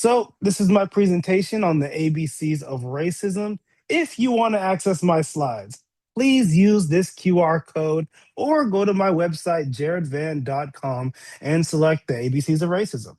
So, this is my presentation on the ABCs of racism. If you want to access my slides, please use this QR code or go to my website, jaredvan.com, and select the ABCs of racism.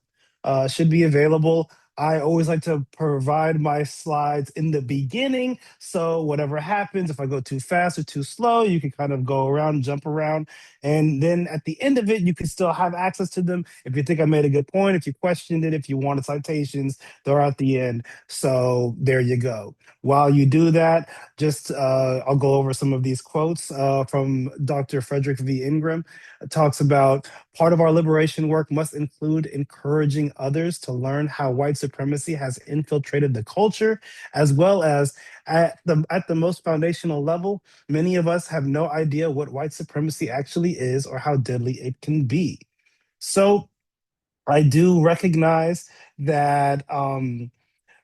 Should be available. I always like to provide my slides in the beginning. So, whatever happens, if I go too fast or too slow, you can kind of go around, jump around. And then at the end of it, you can still have access to them. If you think I made a good point, if you questioned it, if you wanted citations, they're at the end. So there you go. While you do that, just I'll go over some of these quotes from Dr. Frederick V. Ingram. It talks about part of our liberation work must include encouraging others to learn how white supremacy has infiltrated the culture, as well as at the most foundational level, many of us have no idea what white supremacy actually is or how deadly it can be. So I do recognize that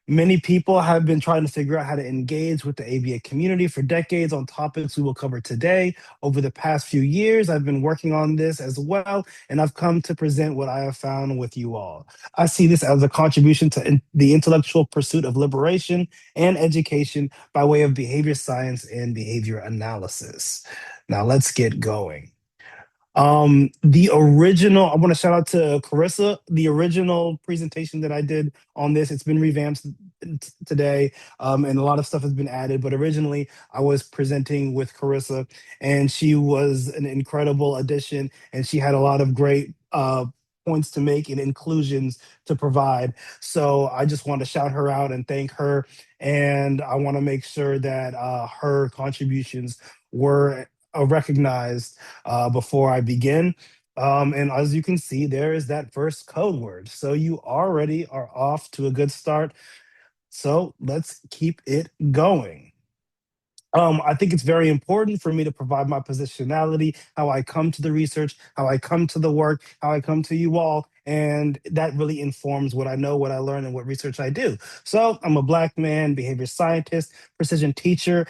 many people have been trying to figure out how to engage with the ABA community for decades on topics we will cover today. Over the past few years, I've been working on this as well, and I've come to present what I have found with you all. I see this as a contribution to the intellectual pursuit of liberation and education by way of behavior science and behavior analysis. Now, let's get going. The original, I want to shout out to Carissa. The original presentation that I did on this, it's been revamped today, and a lot of stuff has been added. But originally, I was presenting with Carissa, and she was an incredible addition, and she had a lot of great points to make and inclusions to provide. So I just want to shout her out and thank her, and I want to make sure that her contributions were recognized before I begin. And as you can see, there is that first code word. So you already are off to a good start. So let's keep it going. I think it's very important for me to provide my positionality, how I come to the research, how I come to the work, how I come to you all. And that really informs what I know, what I learn, and what research I do. So I'm a Black man, behavior scientist, precision teacher,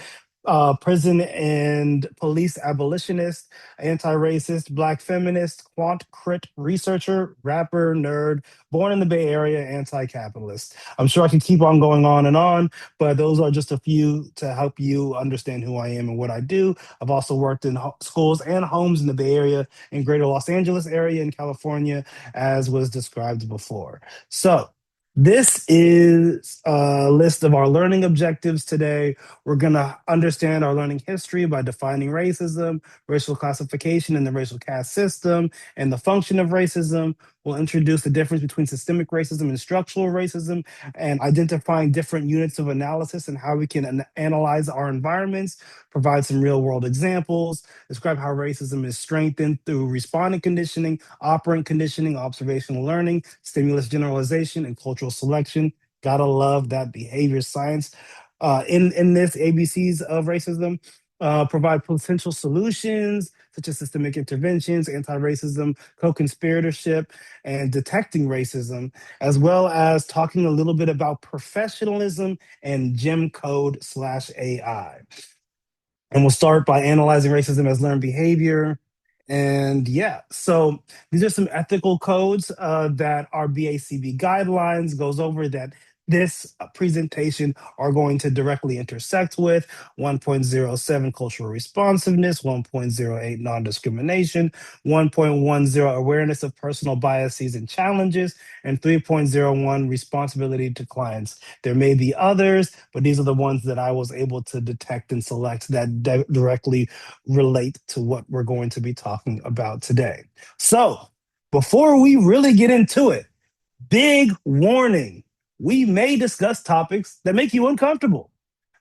prison and police abolitionist, anti-racist, Black feminist, quant crit researcher, rapper, nerd, born in the Bay Area, anti-capitalist. I'm sure I could keep on going on, but those are just a few to help you understand who I am and what I do. I've also worked in schools and homes in the Bay Area and greater Los Angeles area in California, as was described before. So, this is a list of our learning objectives today. We're going to understand our learning history by defining racism, racial classification in the racial caste system, and the function of racism. We'll introduce the difference between systemic racism and structural racism, and identifying different units of analysis and how we can analyze our environments, provide some real world examples, describe how racism is strengthened through respondent conditioning, operant conditioning, observational learning, stimulus generalization, and cultural selection. Gotta love that behavior science. In this ABCs of racism, provide potential solutions such as systemic interventions, anti-racism, co-conspiratorship, and detecting racism, as well as talking a little bit about professionalism and Jim Code slash AI. And we'll start by analyzing racism as learned behavior. And yeah, so these are some ethical codes that our BACB guidelines goes over that this presentation are going to directly intersect with 1.07 cultural responsiveness, 1.08 non-discrimination, 1.10 awareness of personal biases and challenges, and 3.01 responsibility to clients. There may be others, but these are the ones that I was able to detect and select that directly relate to what we're going to be talking about today. So, before we really get into it, big warning. We may discuss topics that make you uncomfortable.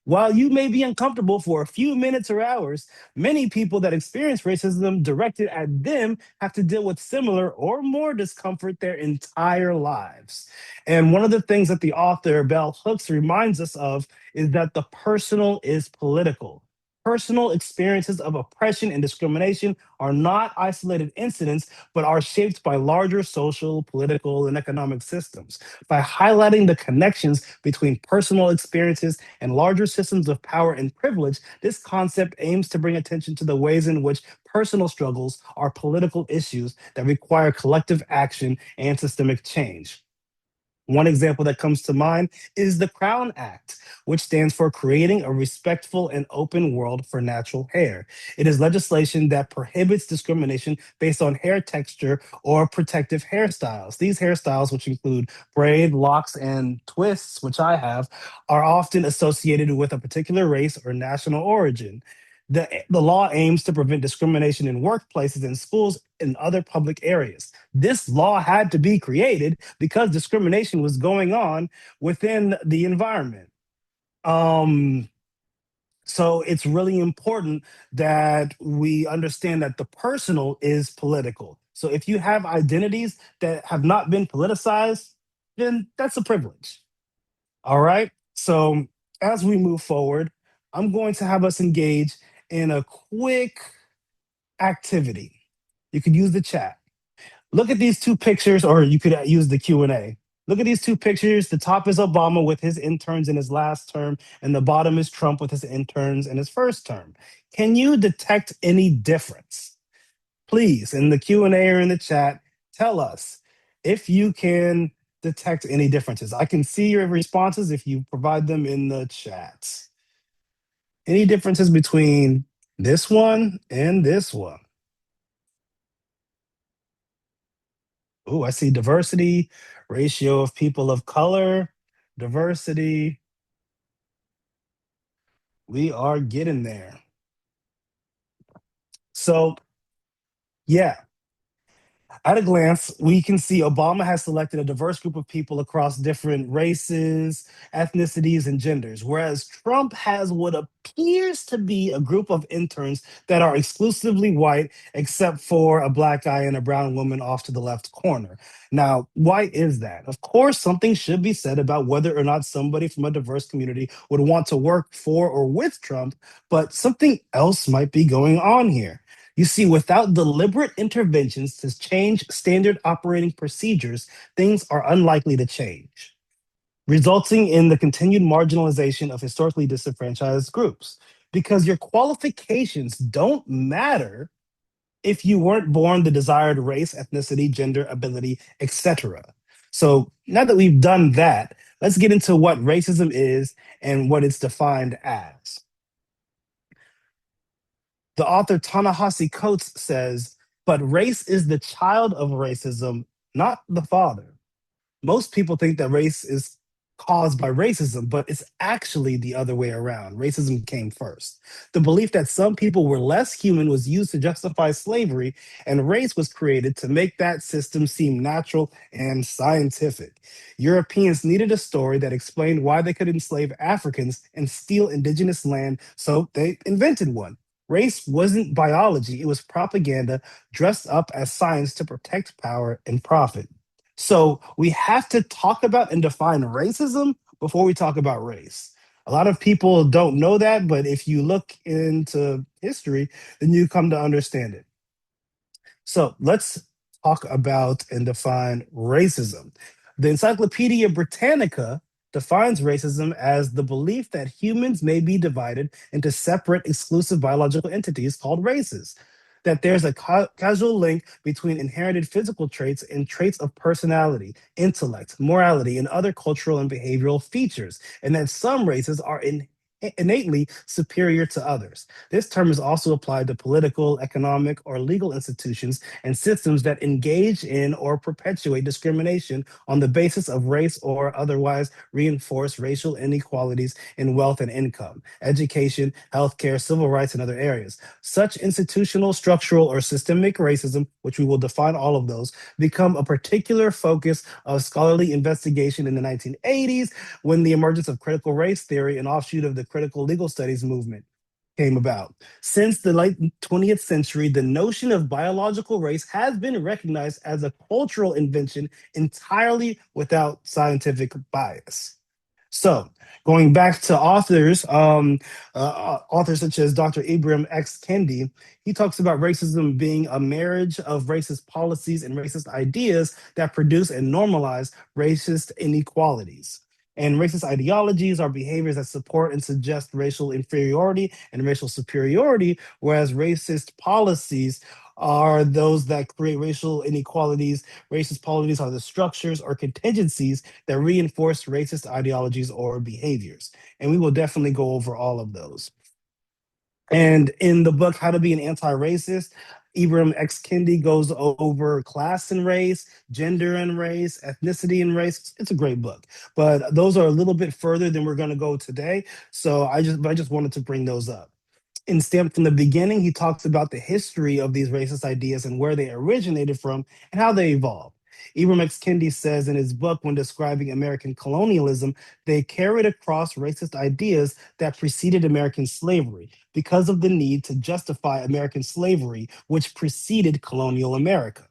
While you may be uncomfortable for a few minutes or hours, many people that experience racism directed at them have to deal with similar or more discomfort their entire lives. And one of the things that the author, Bell Hooks, reminds us of is that the personal is political. Personal experiences of oppression and discrimination are not isolated incidents, but are shaped by larger social, political, and economic systems. By highlighting the connections between personal experiences and larger systems of power and privilege, this concept aims to bring attention to the ways in which personal struggles are political issues that require collective action and systemic change. One example that comes to mind is the Crown Act, which stands for Creating a Respectful and Open World for Natural Hair. It is legislation that prohibits discrimination based on hair texture or protective hairstyles. These hairstyles, which include braid, locks, and twists, which I have, are often associated with a particular race or national origin. The law aims to prevent discrimination in workplaces and schools and other public areas. This law had to be created because discrimination was going on within the environment. Um, so it's really important that we understand that the personal is political. So if you have identities that have not been politicized, then that's a privilege. All right. So as we move forward, I'm going to have us engage in a quick activity. You could use the chat. Look at these two pictures, or you could use the Q&A. Look at these two pictures. The top is Obama with his interns in his last term, and the bottom is Trump with his interns in his first term. Can you detect any difference? Please, in the Q&A or in the chat, tell us if you can detect any differences. I can see your responses if you provide them in the chat. Any differences between this one and this one? Oh, I see diversity, ratio of people of color, diversity. We are getting there. So, yeah, at a glance, we can see Obama has selected a diverse group of people across different races, ethnicities, and genders, whereas Trump has what appears to be a group of interns that are exclusively white, except for a black guy and a brown woman off to the left corner. Now, why is that? Of course, something should be said about whether or not somebody from a diverse community would want to work for or with Trump, but something else might be going on here. You see, without deliberate interventions to change standard operating procedures, things are unlikely to change, resulting in the continued marginalization of historically disenfranchised groups. Because your qualifications don't matter if you weren't born the desired race, ethnicity, gender, ability, etc. So now that we've done that, let's get into what racism is and what it's defined as. The author Ta-Nehisi Coates says, but race is the child of racism, not the father. Most people think that race is caused by racism, but it's actually the other way around. Racism came first. The belief that some people were less human was used to justify slavery, and race was created to make that system seem natural and scientific. Europeans needed a story that explained why they could enslave Africans and steal indigenous land, so they invented one. Race wasn't biology, it was propaganda dressed up as science to protect power and profit. So we have to talk about and define racism before we talk about race. A lot of people don't know that, but if you look into history, then you come to understand it. So let's talk about and define racism. The Encyclopedia Britannica defines racism as the belief that humans may be divided into separate, exclusive biological entities called races. That there's a causal link between inherited physical traits and traits of personality, intellect, morality, and other cultural and behavioral features, and that some races are innately superior to others. This term is also applied to political, economic, or legal institutions and systems that engage in or perpetuate discrimination on the basis of race or otherwise reinforce racial inequalities in wealth and income, education, healthcare, civil rights, and other areas. Such institutional, structural, or systemic racism, which we will define all of those, become a particular focus of scholarly investigation in the 1980s when the emergence of critical race theory, an offshoot of the critical legal studies movement, came about. Since the late 20th century, the notion of biological race has been recognized as a cultural invention entirely without scientific bias. So, going back to authors such as Dr. Ibram X. Kendi, he talks about racism being a marriage of racist policies and racist ideas that produce and normalize racist inequalities. And racist ideologies are behaviors that support and suggest racial inferiority and racial superiority, whereas racist policies are those that create racial inequalities. Racist policies are the structures or contingencies that reinforce racist ideologies or behaviors. And we will definitely go over all of those. And in the book, How to Be an Anti-Racist, Ibram X. Kendi goes over class and race, gender and race, ethnicity and race. It's a great book, but those are a little bit further than we're going to go today. So I just wanted to bring those up. In Stamped from the Beginning, he talks about the history of these racist ideas and where they originated from and how they evolved. Ibram X. Kendi says in his book, when describing American colonialism, they carried across racist ideas that preceded American slavery because of the need to justify American slavery, which preceded colonial America.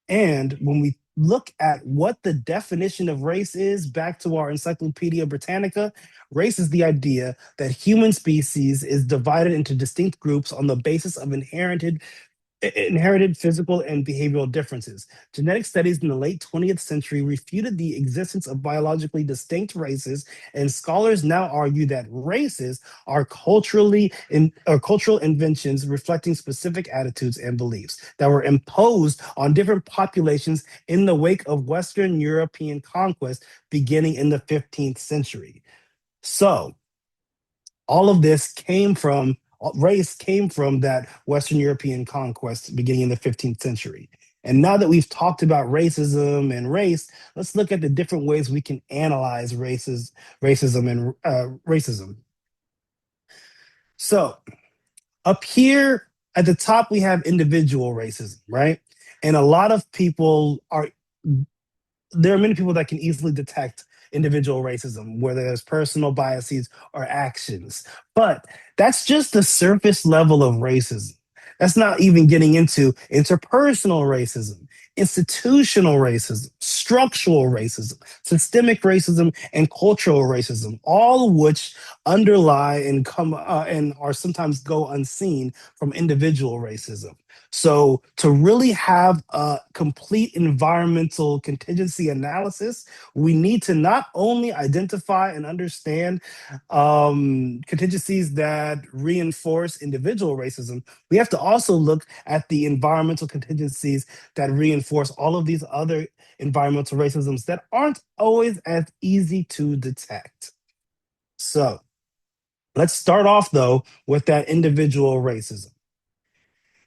And when we look at what the definition of race is, back to our Encyclopedia Britannica, race is the idea that human species is divided into distinct groups on the basis of inherited physical and behavioral differences. Genetic studies in the late 20th century refuted the existence of biologically distinct races, and scholars now argue that races are cultural inventions reflecting specific attitudes and beliefs that were imposed on different populations in the wake of Western European conquest beginning in the 15th century. So, all of this came from race came from that Western European conquest beginning in the 15th century. And now that we've talked about racism and race, let's look at the different ways we can analyze racism and racism. So up here at the top, we have individual racism, right? And a lot of people are there are many people that can easily detect individual racism, whether there's personal biases or actions. But that's just the surface level of racism. That's not even getting into interpersonal racism, institutional racism, structural racism, systemic racism, and cultural racism, all of which underlie and come and are sometimes go unseen from individual racism. So, to really have a complete environmental contingency analysis, we need to not only identify and understand contingencies that reinforce individual racism, we have to also look at the environmental contingencies that reinforce all of these other environmental racisms that aren't always as easy to detect. So, let's start off though with that individual racism.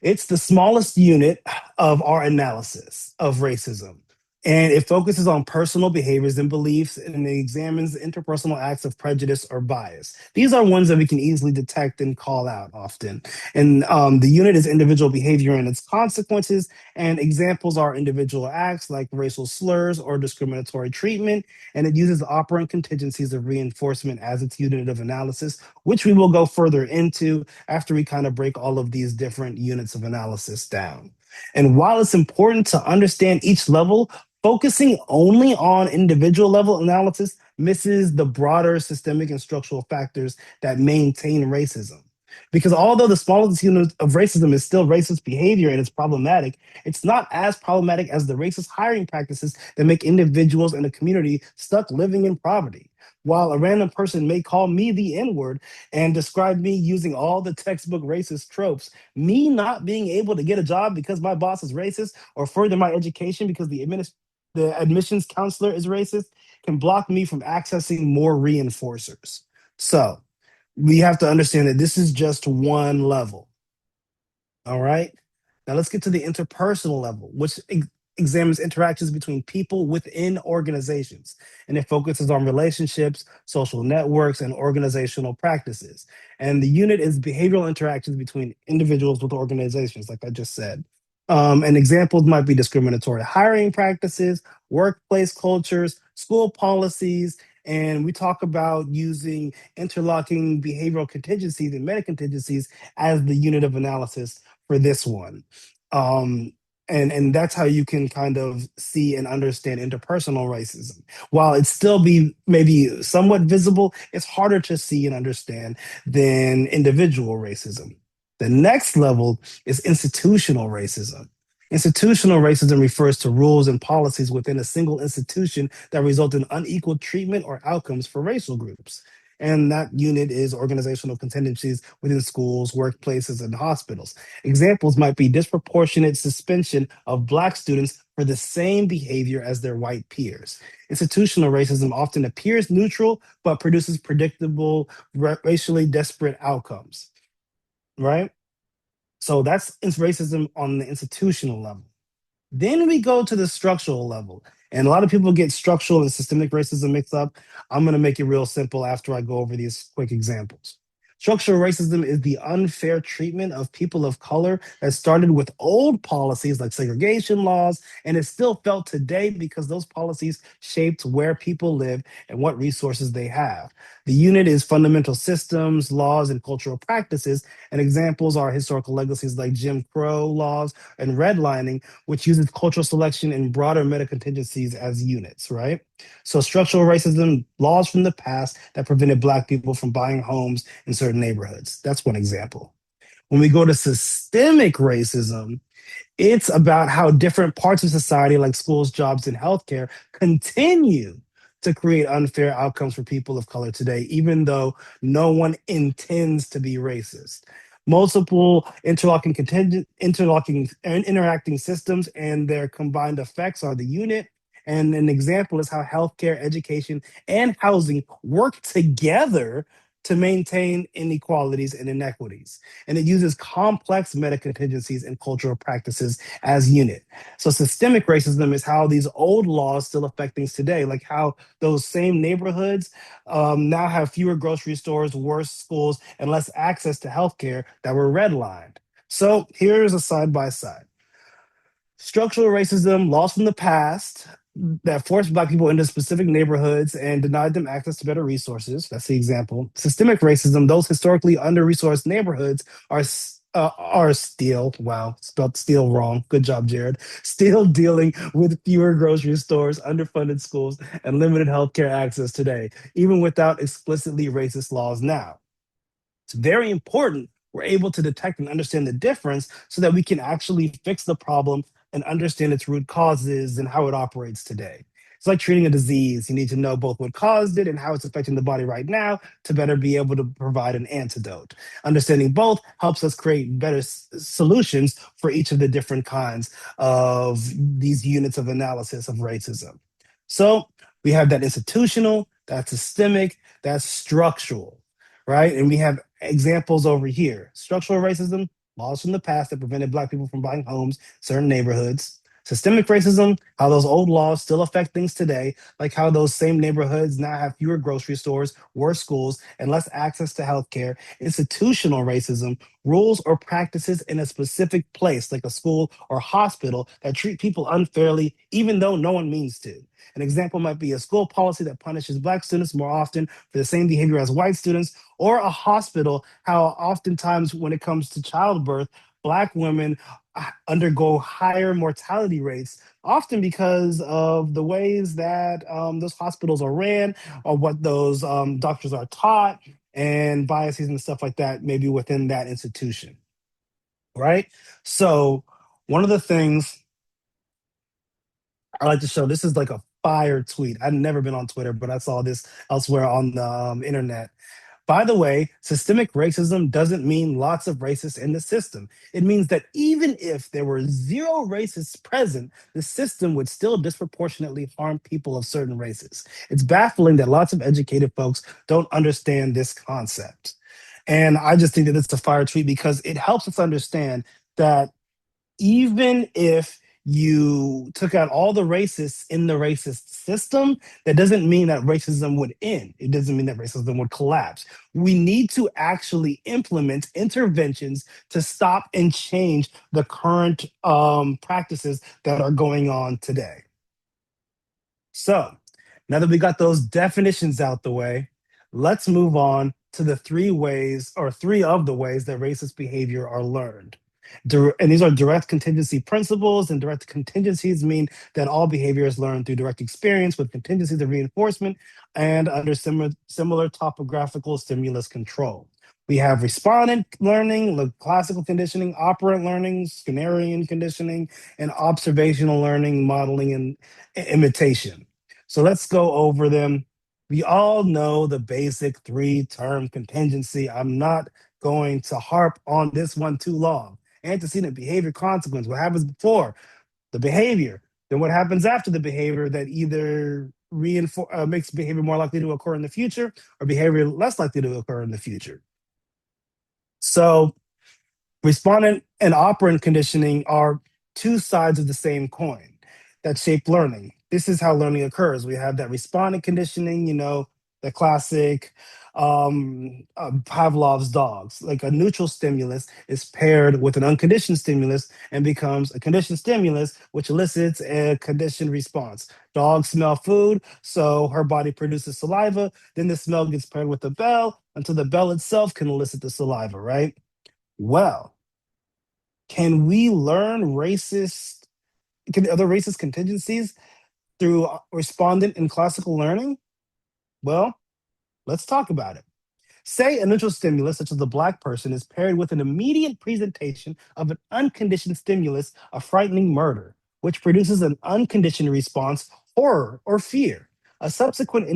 It's the smallest unit of our analysis of racism. And it focuses on personal behaviors and beliefs and it examines interpersonal acts of prejudice or bias. These are ones that we can easily detect and call out often. And the unit is individual behavior and its consequences. And examples are individual acts like racial slurs or discriminatory treatment. And it uses operant contingencies of reinforcement as its unit of analysis, which we will go further into after we kind of break all of these different units of analysis down. And while it's important to understand each level, focusing only on individual level analysis misses the broader systemic and structural factors that maintain racism. Because although the smallest unit of racism is still racist behavior and it's problematic, it's not as problematic as the racist hiring practices that make individuals in a community stuck living in poverty. While a random person may call me the N word and describe me using all the textbook racist tropes, me not being able to get a job because my boss is racist or further my education because the admissions counselor is racist can block me from accessing more reinforcers. So we have to understand that this is just one level. All right. Now let's get to the interpersonal level, which examines interactions between people within organizations. And it focuses on relationships, social networks, and organizational practices. And the unit is behavioral interactions between individuals with organizations, like I just said. And examples might be discriminatory hiring practices, workplace cultures, school policies, and we talk about using interlocking behavioral contingencies and meta contingencies as the unit of analysis for this one. Um, and that's how you can kind of see and understand interpersonal racism. While it still be maybe somewhat visible, it's harder to see and understand than individual racism. The next level is institutional racism. Institutional racism refers to rules and policies within a single institution that result in unequal treatment or outcomes for racial groups. And that unit is organizational contingencies within schools, workplaces, and hospitals. Examples might be disproportionate suspension of Black students for the same behavior as their white peers. Institutional racism often appears neutral, but produces predictable, racially desperate outcomes, right? So that's racism on the institutional level. Then we go to the structural level. And a lot of people get structural and systemic racism mixed up. I'm going to make it real simple after I go over these quick examples. Structural racism is the unfair treatment of people of color that started with old policies like segregation laws and is still felt today because those policies shaped where people live and what resources they have. The unit is fundamental systems, laws, and cultural practices. And examples are historical legacies like Jim Crow laws and redlining, which uses cultural selection and broader meta contingencies as units, right? So, structural racism, laws from the past that prevented Black people from buying homes in certain neighborhoods. That's one example. When we go to systemic racism, it's about how different parts of society, like schools, jobs, and healthcare, continue to create unfair outcomes for people of color today, even though no one intends to be racist. Multiple interlocking contingent, interlocking and interacting systems and their combined effects are the unit. And an example is how healthcare, education, and housing work together to maintain inequalities and inequities. And it uses complex meta contingencies and cultural practices as unit. So systemic racism is how these old laws still affect things today, like how those same neighborhoods now have fewer grocery stores, worse schools, and less access to healthcare that were redlined. So here's a side by side. Structural racism, laws from the past that forced Black people into specific neighborhoods and denied them access to better resources. That's the example. Systemic racism, those historically under-resourced neighborhoods are still, wow, spelled still wrong. Good job, Jared. Still dealing with fewer grocery stores, underfunded schools, and limited healthcare access today, even without explicitly racist laws now. It's very important we're able to detect and understand the difference so that we can actually fix the problem and understand its root causes and how it operates today. It's like treating a disease. You need to know both what caused it and how it's affecting the body right now to better be able to provide an antidote. Understanding both helps us create better solutions for each of the different kinds of these units of analysis of racism. So we have that institutional, that's systemic, that's structural, right? And we have examples over here. Structural racism, laws from the past that prevented Black people from buying homes in certain neighborhoods. Systemic racism, how those old laws still affect things today, like how those same neighborhoods now have fewer grocery stores, worse schools, and less access to healthcare. Institutional racism, rules or practices in a specific place, like a school or hospital, that treat people unfairly, even though no one means to. An example might be a school policy that punishes Black students more often for the same behavior as white students, or a hospital, how oftentimes when it comes to childbirth, Black women undergo higher mortality rates, often because of the ways that those hospitals are ran or what those doctors are taught and biases and stuff like that, maybe within that institution, right? So, one of the things I like to show, this is like a fire tweet. I've never been on Twitter, but I saw this elsewhere on the internet. By the way, systemic racism doesn't mean lots of racists in the system. It means that even if there were zero racists present, the system would still disproportionately harm people of certain races. It's baffling that lots of educated folks don't understand this concept. And I just think that it's a fire tweet because it helps us understand that even if you took out all the racists in the racist system, that doesn't mean that racism would end. It doesn't mean that racism would collapse. We need to actually implement interventions to stop and change the current practices that are going on today. So now that we got those definitions out the way, let's move on to the three ways or three of the ways that racist behavior are learned. And these are direct contingency principles, and direct contingencies mean that all behavior is learned through direct experience with contingencies of reinforcement and under similar topographical stimulus control. We have respondent learning, like classical conditioning, operant learning, Skinnerian conditioning, and observational learning, modeling, and imitation. So let's go over them We all know the basic three-term contingency. I'm not going to harp on this one too long. Antecedent behavior consequence, what happens before the behavior, then what happens after the behavior that either makes behavior more likely to occur in the future or behavior less likely to occur in the future. So respondent and operant conditioning are two sides of the same coin that shape learning. This is how learning occurs. We have that respondent conditioning, the classic Pavlov's dogs. Like a neutral stimulus is paired with an unconditioned stimulus and becomes a conditioned stimulus, which elicits a conditioned response. Dogs smell food, so her body produces saliva. Then the smell gets paired with the bell until the bell itself can elicit the saliva, right? Well, can we learn other racist contingencies through respondent and classical learning? Well, let's talk about it. Say a neutral stimulus, such as a black person, is paired with an immediate presentation of an unconditioned stimulus, a frightening murder, which produces an unconditioned response, horror or fear. A subsequent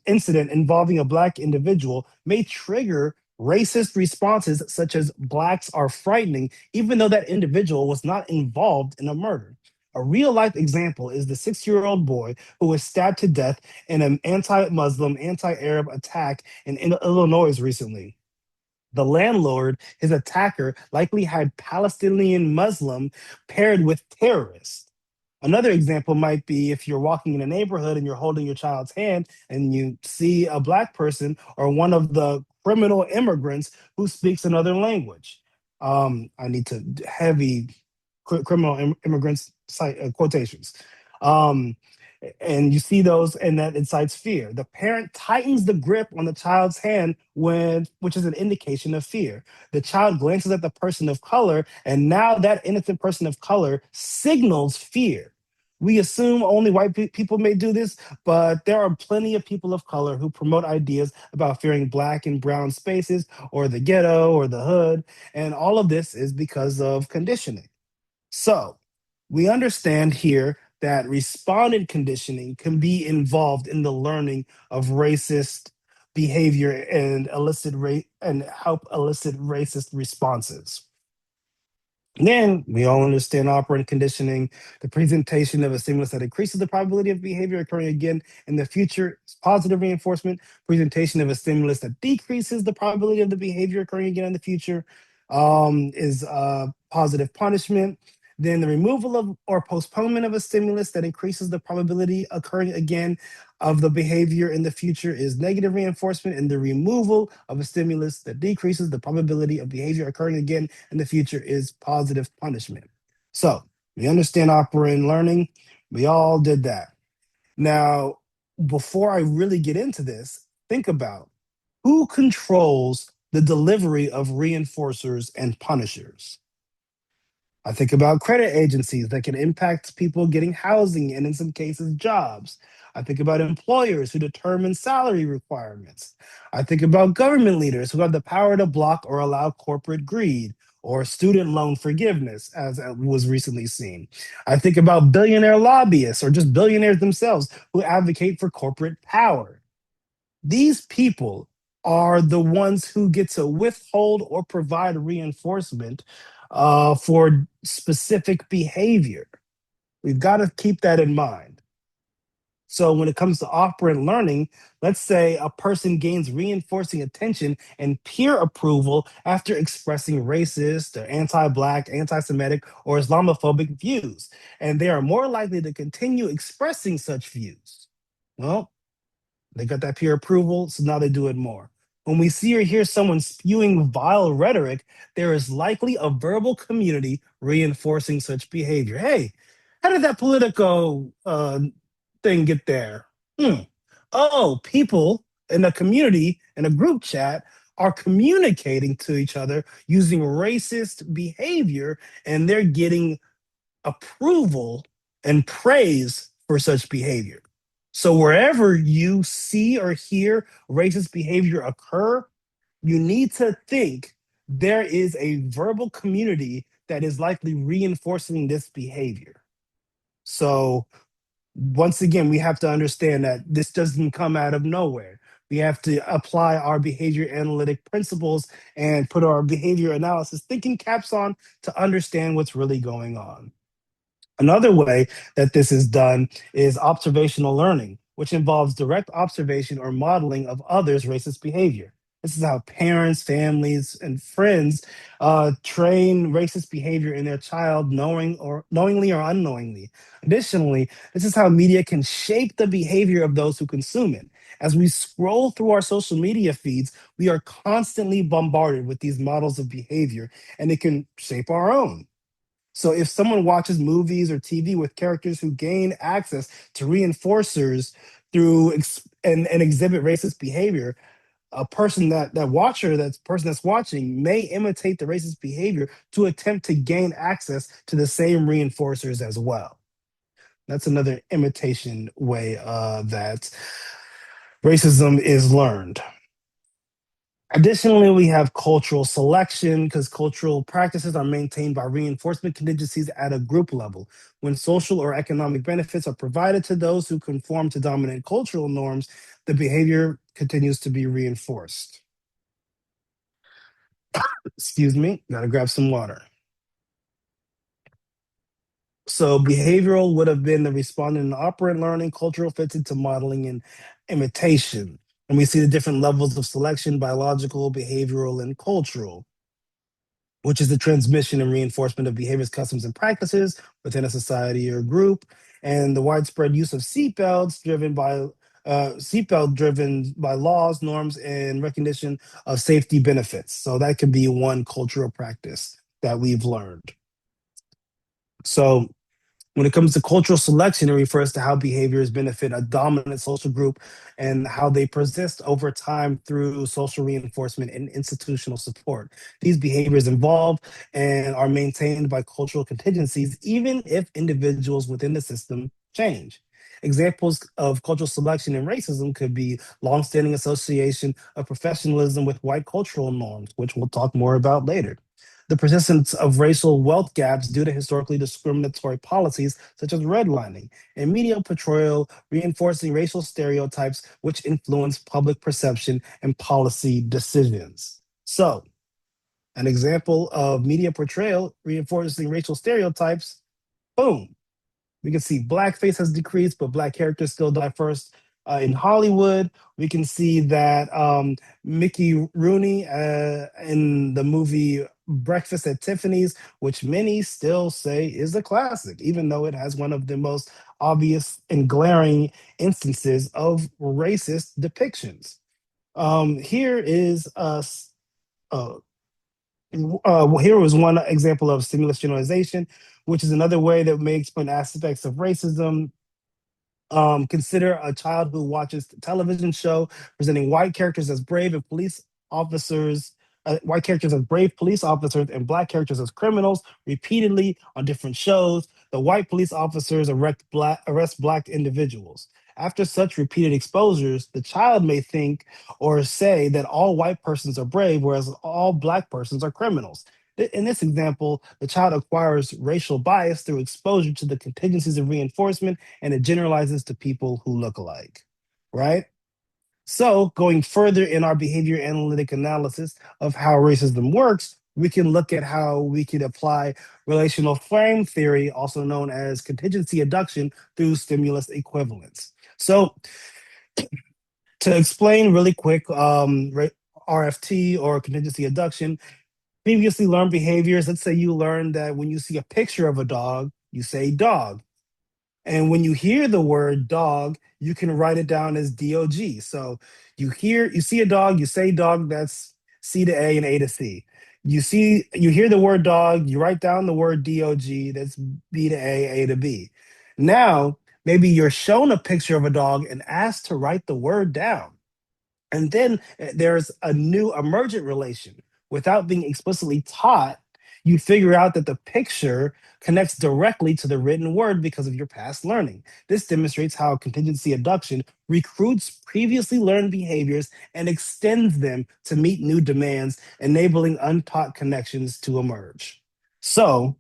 incident involving a black individual may trigger racist responses such as blacks are frightening, even though that individual was not involved in a murder. A real life example is the 6-year-old boy who was stabbed to death in an anti Muslim, anti Arab attack in Illinois recently. The landlord, his attacker, likely had Palestinian Muslim paired with terrorist. Another example might be if you're walking in a neighborhood and you're holding your child's hand and you see a black person or one of the criminal immigrants who speaks another language. I need to heavy criminal immigrants quotations. Um, and you see those, and that incites fear. The parent tightens the grip on the child's hand which is an indication of fear. The child glances at the person of color, and now that innocent person of color signals fear. We assume only white people may do this, but there are plenty of people of color who promote ideas about fearing black and brown spaces or the ghetto or the hood. And all of this is because of conditioning. So we understand here that respondent conditioning can be involved in the learning of racist behavior and help elicit racist responses. Then we all understand operant conditioning. The presentation of a stimulus that increases the probability of behavior occurring again in the future is positive reinforcement. Presentation of a stimulus that decreases the probability of the behavior occurring again in the future is positive punishment. Then the removal of or postponement of a stimulus that increases the probability occurring again of the behavior in the future is negative reinforcement, and the removal of a stimulus that decreases the probability of behavior occurring again in the future is positive punishment. So we understand operant learning. We all did that. Now, before I really get into this, think about who controls the delivery of reinforcers and punishers. I think about credit agencies that can impact people getting housing and, in some cases, jobs. I think about employers who determine salary requirements. I think about government leaders who have the power to block or allow corporate greed or student loan forgiveness, as was recently seen. I think about billionaire lobbyists or just billionaires themselves who advocate for corporate power. These people are the ones who get to withhold or provide reinforcement for specific behavior. We've got to keep that in mind. So when it comes to operant learning, let's say a person gains reinforcing attention and peer approval after expressing racist or anti-Black, anti-Semitic, or Islamophobic views, and they are more likely to continue expressing such views. Well, they got that peer approval, so now they do it more. When we see or hear someone spewing vile rhetoric, there is likely a verbal community reinforcing such behavior. Hey, how did that Politico thing get there? Hmm. Oh, people in a community, in a group chat, are communicating to each other using racist behavior, and they're getting approval and praise for such behavior. So wherever you see or hear racist behavior occur, you need to think there is a verbal community that is likely reinforcing this behavior. So Once again, we have to understand that this doesn't come out of nowhere. We have to apply our behavior analytic principles and put our behavior analysis thinking caps on to understand what's really going on. Another way that this is done is observational learning, which involves direct observation or modeling of others' racist behavior. This is how parents, families, and friends train racist behavior in their child, knowingly or unknowingly. Additionally, this is how media can shape the behavior of those who consume it. As we scroll through our social media feeds, we are constantly bombarded with these models of behavior, and it can shape our own. So if someone watches movies or TV with characters who gain access to reinforcers and exhibit racist behavior, a person that watcher, that person that's watching may imitate the racist behavior to attempt to gain access to the same reinforcers as well. That's another imitation way that racism is learned. Additionally, we have cultural selection because cultural practices are maintained by reinforcement contingencies at a group level. When social or economic benefits are provided to those who conform to dominant cultural norms, the behavior continues to be reinforced. Excuse me, gotta grab some water. So, behavioral would have been the respondent and operant learning, cultural fits into modeling and imitation. And we see the different levels of selection biological, behavioral, and cultural, which is the transmission and reinforcement of behaviors, customs, and practices within a society or group, and the widespread use of seatbelt driven by laws, norms, and recognition of safety benefits. So that could be one cultural practice that we've learned. So when it comes to cultural selection, it refers to how behaviors benefit a dominant social group and how they persist over time through social reinforcement and institutional support. These behaviors evolve and are maintained by cultural contingencies, even if individuals within the system change. Examples of cultural selection and racism could be longstanding association of professionalism with white cultural norms, which we'll talk more about later. The persistence of racial wealth gaps due to historically discriminatory policies such as redlining and media portrayal reinforcing racial stereotypes which influence public perception and policy decisions. So, an example of media portrayal reinforcing racial stereotypes, boom, we can see blackface has decreased, but black characters still die first. In Hollywood, we can see that Mickey Rooney in the movie Breakfast at Tiffany's, which many still say is a classic, even though it has one of the most obvious and glaring instances of racist depictions. Here is uh, here was one example of stimulus generalization, which is another way that may explain aspects of racism. Consider a child who watches a television show presenting white characters as brave and police officers, white characters as brave police officers and black characters as criminals repeatedly on different shows. The white police officers arrest black individuals. After such repeated exposures, the child may think or say that all white persons are brave, whereas all black persons are criminals. In this example, the child acquires racial bias through exposure to the contingencies of reinforcement and it generalizes to people who look alike, right? So, going further in our behavior analytic analysis of how racism works, we can look at how we could apply relational frame theory, also known as contingency adduction, through stimulus equivalence. So, to explain really quick, RFT or contingency adduction, previously learned behaviors. Let's say you learned that when you see a picture of a dog, you say dog. And when you hear the word dog, you can write it down as DOG. So you see a dog, you say dog, that's C to A and A to C. You hear the word dog, you write down the word DOG, that's B to A to B. Now, maybe you're shown a picture of a dog and asked to write the word down. And then there's a new emergent relation. Without being explicitly taught, you figure out that the picture connects directly to the written word because of your past learning. This demonstrates how contingency adduction recruits previously learned behaviors and extends them to meet new demands, enabling untaught connections to emerge. So,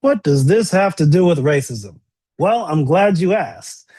what does this have to do with racism? Well, I'm glad you asked.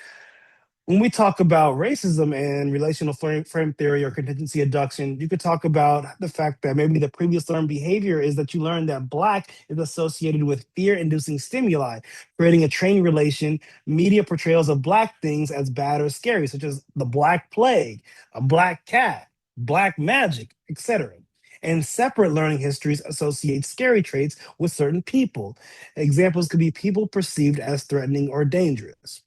When we talk about racism and relational frame theory or contingency adduction, you could talk about the fact that maybe the previous learned behavior is that you learned that Black is associated with fear inducing stimuli, creating a training relation, media portrayals of Black things as bad or scary, such as the Black Plague, a Black cat, Black magic, etc. And separate learning histories associate scary traits with certain people. Examples could be people perceived as threatening or dangerous.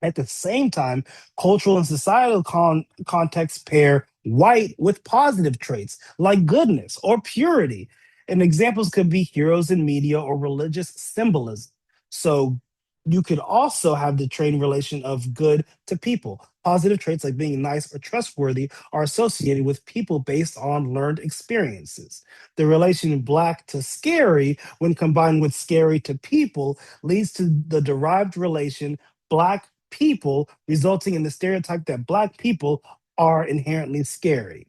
At the same time, cultural and societal contexts pair white with positive traits like goodness or purity. And examples could be heroes in media or religious symbolism. So you could also have the trade relation of good to people. Positive traits like being nice or trustworthy are associated with people based on learned experiences. The relation black to scary, when combined with scary to people, leads to the derived relation black people, resulting in the stereotype that Black people are inherently scary.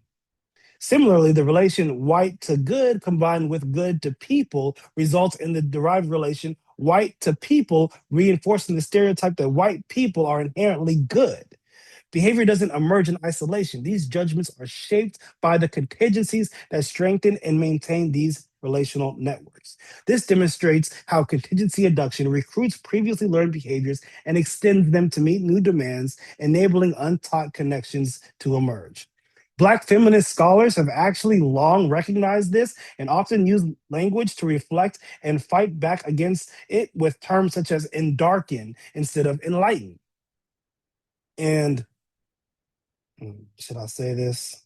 Similarly, the relation white to good combined with good to people results in the derived relation white to people, reinforcing the stereotype that white people are inherently good. Behavior doesn't emerge in isolation. These judgments are shaped by the contingencies that strengthen and maintain these relational networks. This demonstrates how contingency adduction recruits previously learned behaviors and extends them to meet new demands, enabling untaught connections to emerge. Black feminist scholars have actually long recognized this and often use language to reflect and fight back against it with terms such as endarken instead of enlighten. And should I say this?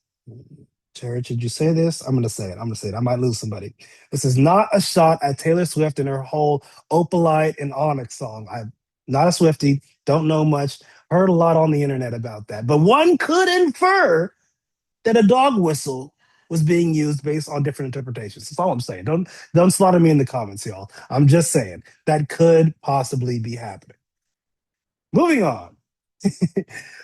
Jared, should you say this? I'm going to say it. I'm going to say it. I might lose somebody. This is not a shot at Taylor Swift and her whole Opalite and Onyx song. I'm not a Swiftie, don't know much, heard a lot on the internet about that. But one could infer that a dog whistle was being used based on different interpretations. That's all I'm saying. Don't slaughter me in the comments, y'all. I'm just saying that could possibly be happening. Moving on.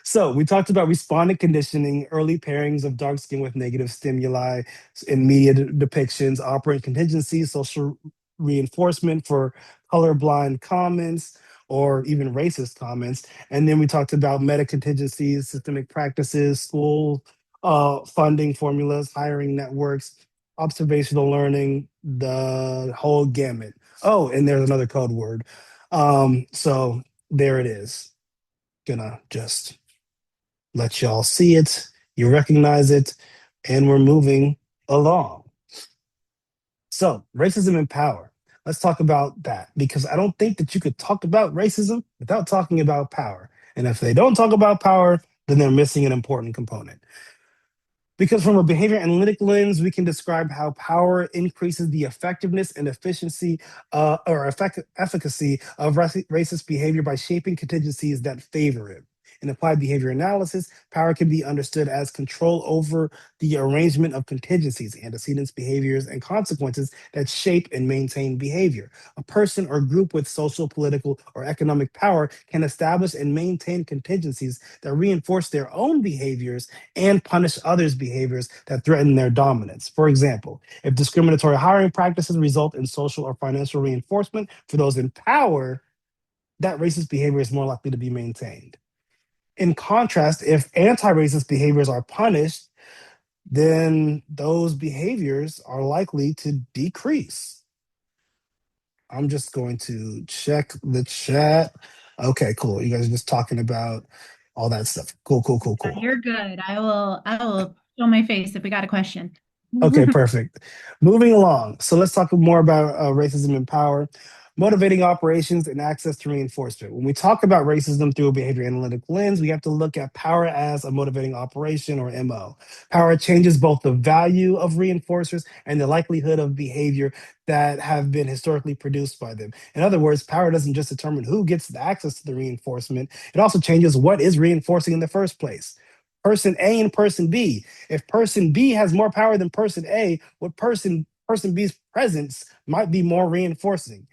So we talked about respondent conditioning, early pairings of dark skin with negative stimuli in media depictions, operant contingencies, social reinforcement for colorblind comments or even racist comments. And then we talked about meta contingencies, systemic practices, school funding formulas, hiring networks, observational learning, the whole gamut. Oh, and there's another code word. So there it is. Gonna just let y'all see it, you recognize it, and we're moving along. So, racism and power. Let's talk about that because I don't think that you could talk about racism without talking about power. And if they don't talk about power, then they're missing an important component. Because from a behavior analytic lens, we can describe how power increases the effectiveness and efficiency efficacy of racist behavior by shaping contingencies that favor it. In applied behavior analysis, power can be understood as control over the arrangement of contingencies, antecedents, behaviors, and consequences that shape and maintain behavior. A person or group with social, political, or economic power can establish and maintain contingencies that reinforce their own behaviors and punish others' behaviors that threaten their dominance. For example, if discriminatory hiring practices result in social or financial reinforcement for those in power, that racist behavior is more likely to be maintained. In contrast, if anti racist behaviors are punished, then those behaviors are likely to decrease. I'm just going to check the chat. Okay, cool. You guys are just talking about all that stuff. Cool, cool, cool, Yeah, cool. you're good. I will show my face if we got a question. Okay, perfect. Moving along. So let's talk more about racism and power, motivating operations, and access to reinforcement. When we talk about racism through a behavior analytic lens, we have to look at power as a motivating operation or MO. Power changes both the value of reinforcers and the likelihood of behavior that have been historically produced by them. In other words, power doesn't just determine who gets the access to the reinforcement, it also changes what is reinforcing in the first place. Person A and person B. If person B has more power than person A, what person B's presence might be more reinforcing.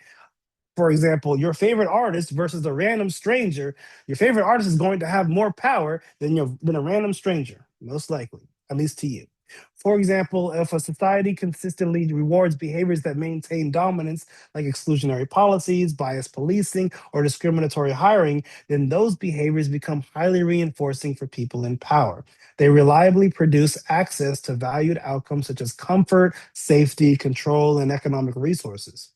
For example, your favorite artist versus a random stranger, your favorite artist is going to have more power than a random stranger, most likely, at least to you. For example, if a society consistently rewards behaviors that maintain dominance, like exclusionary policies, biased policing, or discriminatory hiring, then those behaviors become highly reinforcing for people in power. They reliably produce access to valued outcomes such as comfort, safety, control, and economic resources.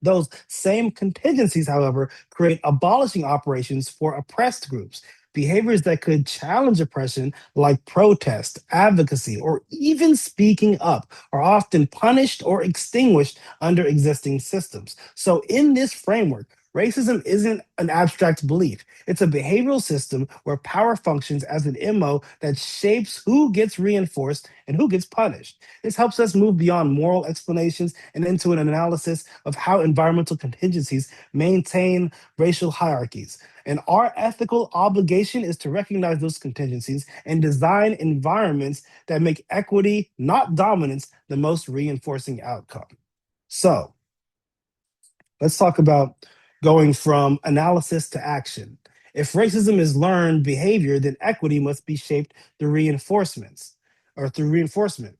Those same contingencies, however, create abolishing operations for oppressed groups. Behaviors that could challenge oppression, like protest, advocacy, or even speaking up, are often punished or extinguished under existing systems. So, in this framework, racism isn't an abstract belief. It's a behavioral system where power functions as an MO that shapes who gets reinforced and who gets punished. This helps us move beyond moral explanations and into an analysis of how environmental contingencies maintain racial hierarchies. And our ethical obligation is to recognize those contingencies and design environments that make equity, not dominance, the most reinforcing outcome. So let's talk about going from analysis to action. If racism is learned behavior, then equity must be shaped through reinforcements or through reinforcement.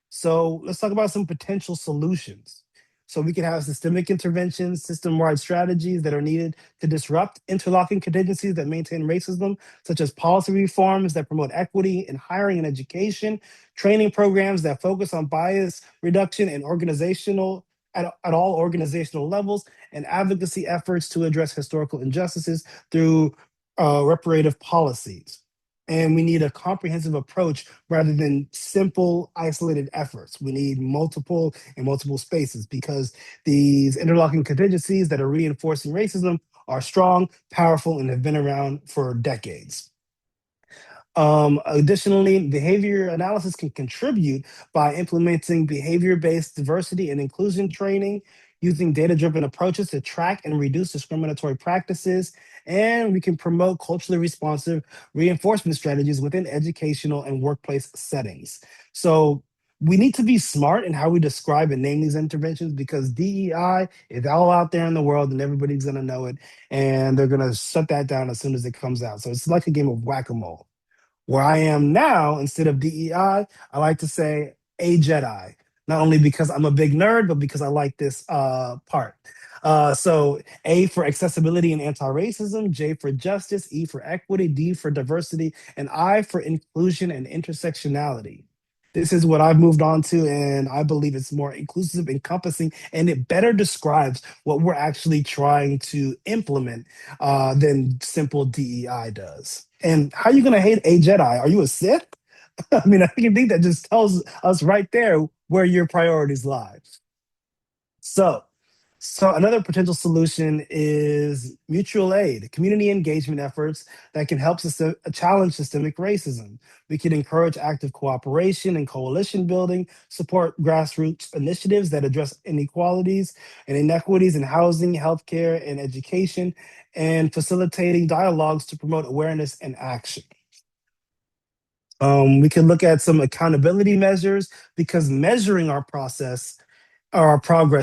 So let's talk about some potential solutions. So we can have systemic interventions, system-wide strategies that are needed to disrupt interlocking contingencies that maintain racism, such as policy reforms that promote equity in hiring and education, training programs that focus on bias reduction and organizational at all organizational levels, and advocacy efforts to address historical injustices through reparative policies. And we need a comprehensive approach rather than simple isolated efforts. We need multiple and multiple spaces because these interlocking contingencies that are reinforcing racism are strong, powerful, and have been around for decades. Additionally, behavior analysis can contribute by implementing behavior-based diversity and inclusion training, using data-driven approaches to track and reduce discriminatory practices, and we can promote culturally responsive reinforcement strategies within educational and workplace settings. So we need to be smart in how we describe and name these interventions because DEI is all out there in the world and everybody's going to know it, and they're going to shut that down as soon as it comes out. So it's like a game of whack-a-mole. Where I am now, instead of DEI, I like to say a Jedi, not only because I'm a big nerd, but because I like this part. So A for accessibility and anti-racism, J for justice, E for equity, D for diversity, and I for inclusion and intersectionality. This is what I've moved on to, and I believe it's more inclusive, encompassing, and it better describes what we're actually trying to implement than simple DEI does. And how are you going to hate a Jedi? Are you a Sith? I mean, I think that just tells us right there where your priorities lie. So, so another potential solution is mutual aid, community engagement efforts that can help challenge systemic racism. We can encourage active cooperation and coalition building, support grassroots initiatives that address inequalities and inequities in housing, healthcare, and education, and facilitating dialogues to promote awareness and action. We can look at some accountability measures because measuring our progress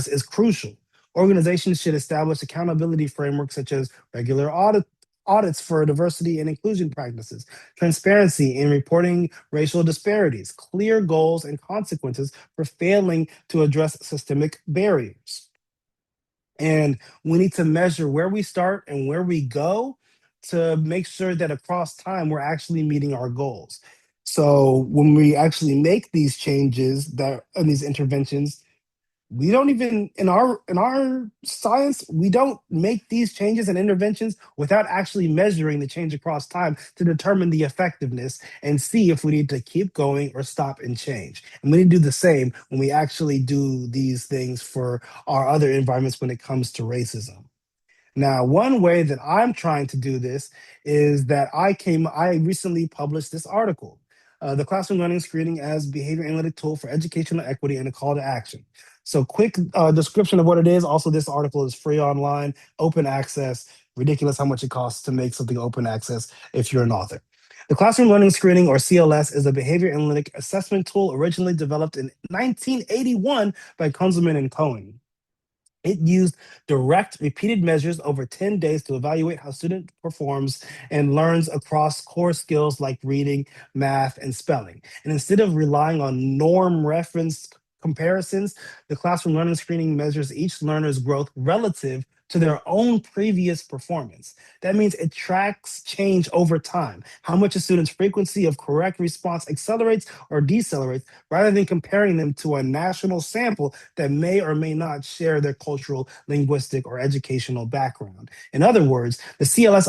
is crucial. Organizations should establish accountability frameworks such as regular audits for diversity and inclusion practices, transparency in reporting racial disparities, clear goals and consequences for failing to address systemic barriers. And we need to measure where we start and where we go to make sure that across time we're actually meeting our goals. So when we actually make these changes that and these interventions, we don't even in our science we don't make these changes and interventions without actually measuring the change across time to determine the effectiveness and see if we need to keep going or stop and change, and we need to do the same when we actually do these things for our other environments when it comes to racism. Now, one way that I'm trying to do this is that I recently published this article, the classroom learning screening as behavior analytic tool for educational equity and a call to action. So quick description of what it is. Also, this article is free online, open access, ridiculous how much it costs to make something open access if you're an author. The classroom learning screening or CLS is a behavior analytic assessment tool originally developed in 1981 by Kunzelman and Cohen. It used direct, repeated measures over 10 days to evaluate how student performs and learns across core skills like reading, math, and spelling. And instead of relying on norm reference comparisons, the classroom learning screening measures each learner's growth relative to their own previous performance. That means it tracks change over time, how much a student's frequency of correct response accelerates or decelerates, rather than comparing them to a national sample that may or may not share their cultural, linguistic, or educational background. In other words, the CLS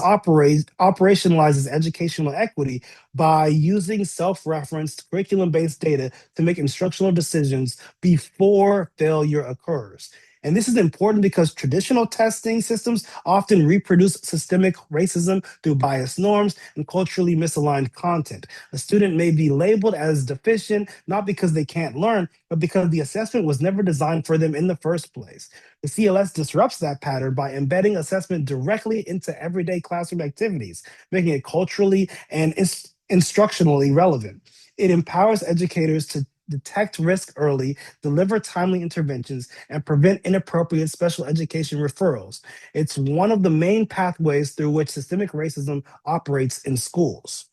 operationalizes educational equity by using self-referenced curriculum-based data to make instructional decisions before failure occurs. And this is important because traditional testing systems often reproduce systemic racism through biased norms and culturally misaligned content. A student may be labeled as deficient not because they can't learn, but because the assessment was never designed for them in the first place. The CLS disrupts that pattern by embedding assessment directly into everyday classroom activities, making it culturally and instructionally relevant. It empowers educators to detect risk early, deliver timely interventions, and prevent inappropriate special education referrals. It's one of the main pathways through which systemic racism operates in schools.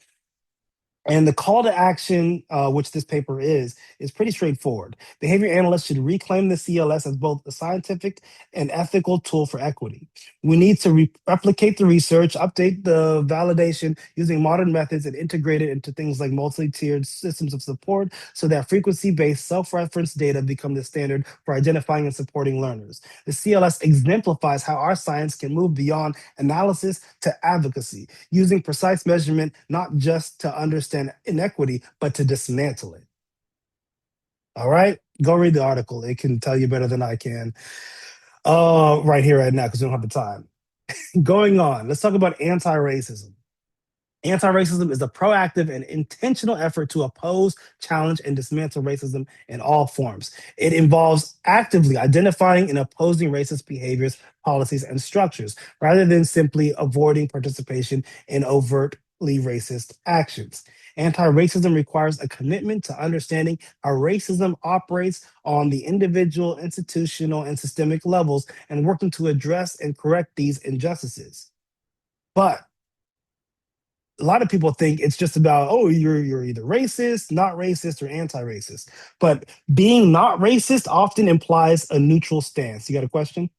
And the call to action, which this paper is pretty straightforward. Behavior analysts should reclaim the CLS as both a scientific and ethical tool for equity. We need to replicate the research, update the validation using modern methods, and integrate it into things like multi-tiered systems of support so that frequency-based self-reference data become the standard for identifying and supporting learners. The CLS exemplifies how our science can move beyond analysis to advocacy, using precise measurement not just to understand inequity, but to dismantle it. All right, go read the article. It can tell you better than I can. Right here, right now, because we don't have the time. Going on, let's talk about anti-racism. Anti-racism is a proactive and intentional effort to oppose, challenge, and dismantle racism in all forms. It involves actively identifying and opposing racist behaviors, policies, and structures, rather than simply avoiding participation in overtly racist actions. Anti-racism requires a commitment to understanding how racism operates on the individual, institutional, and systemic levels, and working to address and correct these injustices. But a lot of people think it's just about, oh, you're either racist, not racist, or anti-racist. But being not racist often implies a neutral stance. You got a question?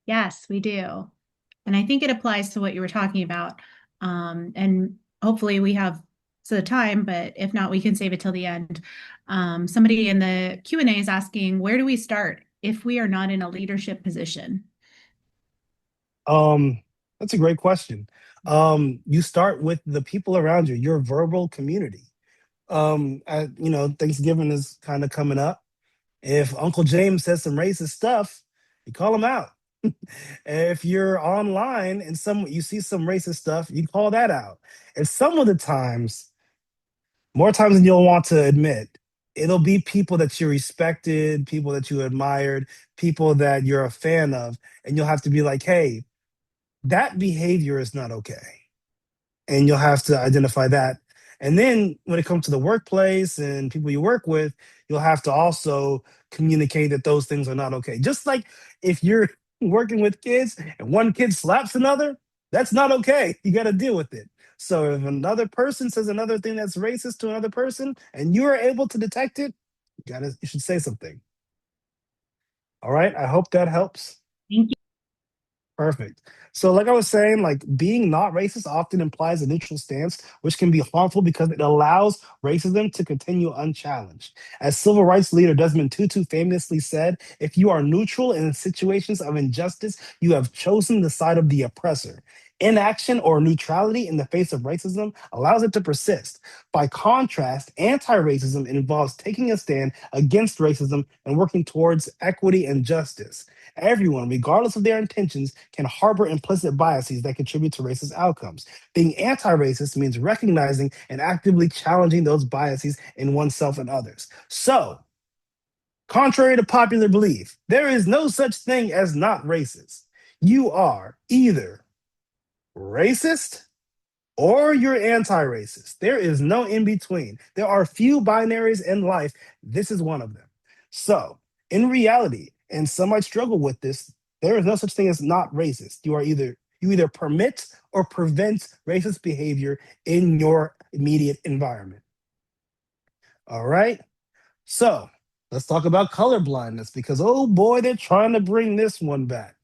Yes, we do. And I think it applies to what you were talking about. And hopefully we have the time, but if not, we can save it till the end. Somebody in the Q&A is asking, where do we start if we are not in a leadership position? Um, that's a great question. You start with the people around you, your verbal community. Thanksgiving is kind of coming up. If Uncle James says some racist stuff, you call him out. If you're online and you see some racist stuff, you call that out. And some of the times, more times than you'll want to admit, it'll be people that you respected, people that you admired, people that you're a fan of, and you'll have to be like, hey, that behavior is not okay, and you'll have to identify that. And then when it comes to the workplace and people you work with, you'll have to also communicate that those things are not okay. Just like if you're working with kids and one kid slaps another, that's not okay. You got to deal with it. So if another person says another thing that's racist to another person and you are able to detect it, you should say something. All right. I hope that helps. Thank you. Perfect. So, like I was saying, like being not racist often implies a neutral stance, which can be harmful because it allows racism to continue unchallenged. As civil rights leader Desmond Tutu famously said, if you are neutral in situations of injustice, you have chosen the side of the oppressor. Inaction or neutrality in the face of racism allows it to persist. By contrast, anti racism involves taking a stand against racism and working towards equity and justice. Everyone, regardless of their intentions, can harbor implicit biases that contribute to racist outcomes. Being anti racist means recognizing and actively challenging those biases in oneself and others. So, contrary to popular belief, there is no such thing as not racist. You are either racist or you're anti-racist. There is no in between. There are few binaries in life. This is one of them. So, In reality, and some might struggle with this, there is no such thing as not racist. You either permit or prevent racist behavior in your immediate environment. All right. So let's talk about color blindness because oh boy, they're trying to bring this one back.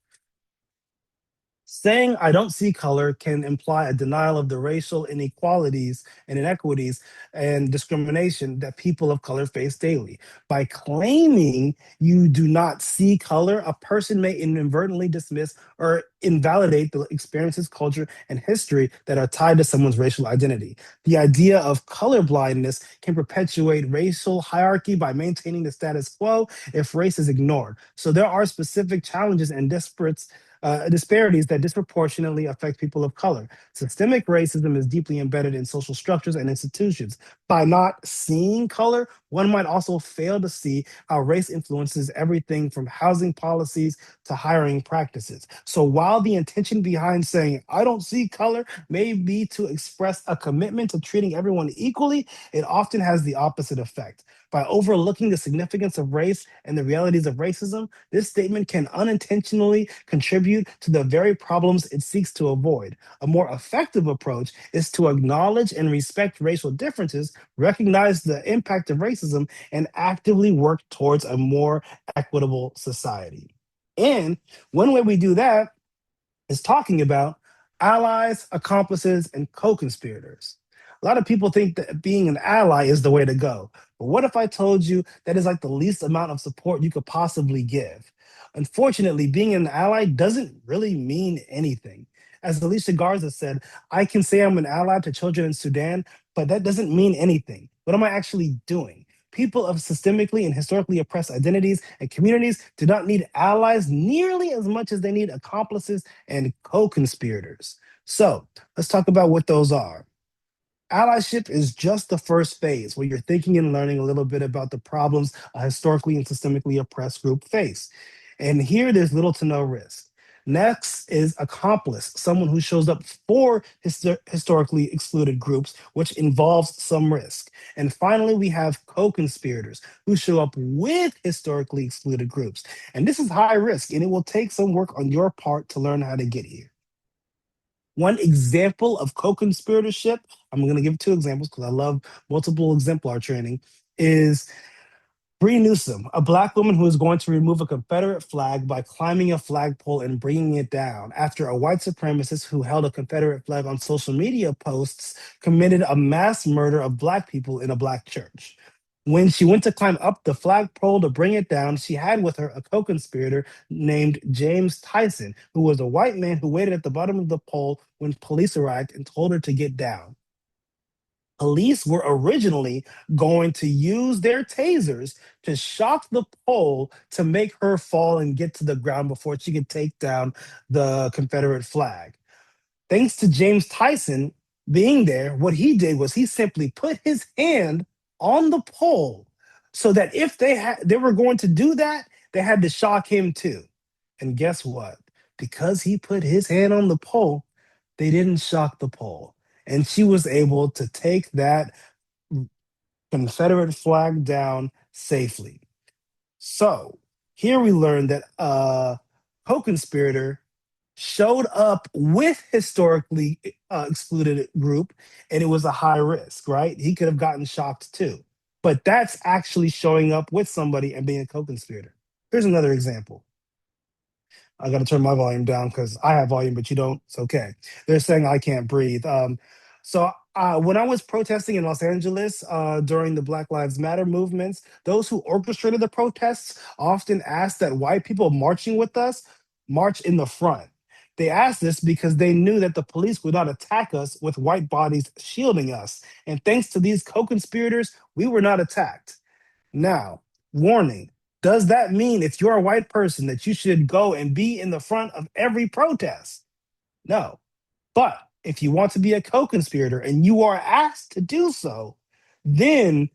Saying I don't see color can imply a denial of the racial inequalities and inequities and discrimination that people of color face daily. By claiming you do not see color, a person may inadvertently dismiss or invalidate the experiences, culture, and history that are tied to someone's racial identity. The idea of color blindness can perpetuate racial hierarchy by maintaining the status quo if race is ignored. So there are specific challenges and disparities that disproportionately affect people of color. Systemic racism is deeply embedded in social structures and institutions. By not seeing color, one might also fail to see how race influences everything from housing policies to hiring practices. So while the intention behind saying, I don't see color, may be to express a commitment to treating everyone equally, it often has the opposite effect. By overlooking the significance of race and the realities of racism, this statement can unintentionally contribute to the very problems it seeks to avoid. A more effective approach is to acknowledge and respect racial differences, recognize the impact of racism, and actively work towards a more equitable society. And one way we do that is talking about allies, accomplices, and co conspirators. A lot of people think that being an ally is the way to go. But what if I told you that is like the least amount of support you could possibly give? Unfortunately, being an ally doesn't really mean anything. As Alicia Garza said, I can say I'm an ally to children in Sudan, but that doesn't mean anything. What am I actually doing? People of systemically and historically oppressed identities and communities do not need allies nearly as much as they need accomplices and co conspirators. So let's talk about what those are. Allyship is just the first phase where you're thinking and learning a little bit about the problems a historically and systemically oppressed group face. And here there's little to no risk. Next is accomplice, someone who shows up for historically excluded groups, which involves some risk. And finally, we have co conspirators who show up with historically excluded groups. And this is high risk, and it will take some work on your part to learn how to get here. One example of co-conspiratorship, I'm going to give two examples because I love multiple exemplar training, is Bree Newsom, a Black woman who is going to remove a Confederate flag by climbing a flagpole and bringing it down after a white supremacist who held a Confederate flag on social media posts committed a mass murder of Black people in a Black church. When she went to climb up the flagpole to bring it down, she had with her a co conspirator named James Tyson, who was a white man who waited at the bottom of the pole when police arrived and told her to get down. Police were originally going to use their tasers to shock the pole to make her fall and get to the ground before she could take down the Confederate flag. Thanks to James Tyson being there, what he did was he simply put his hand on the pole so that if they were going to do that, they had to shock him too. And guess what? Because he put his hand on the pole, they didn't shock the pole. And she was able to take that Confederate flag down safely. So here we learned that a co-conspirator showed up with historically excluded group, and it was a high risk, right? He could have gotten shocked too. But that's actually showing up with somebody and being a co-conspirator. Here's another example. I got to turn my volume down because I have volume, but you don't. It's okay. They're saying I can't breathe. When I was protesting in Los Angeles during the Black Lives Matter movements, those who orchestrated the protests often asked that white people marching with us march in the front. They asked this because they knew that the police would not attack us with white bodies shielding us. And thanks to these co conspirators, we were not attacked. Now, warning, does that mean if you're a white person that you should go and be in the front of every protest? No. But if you want to be a co conspirator and you are asked to do so, then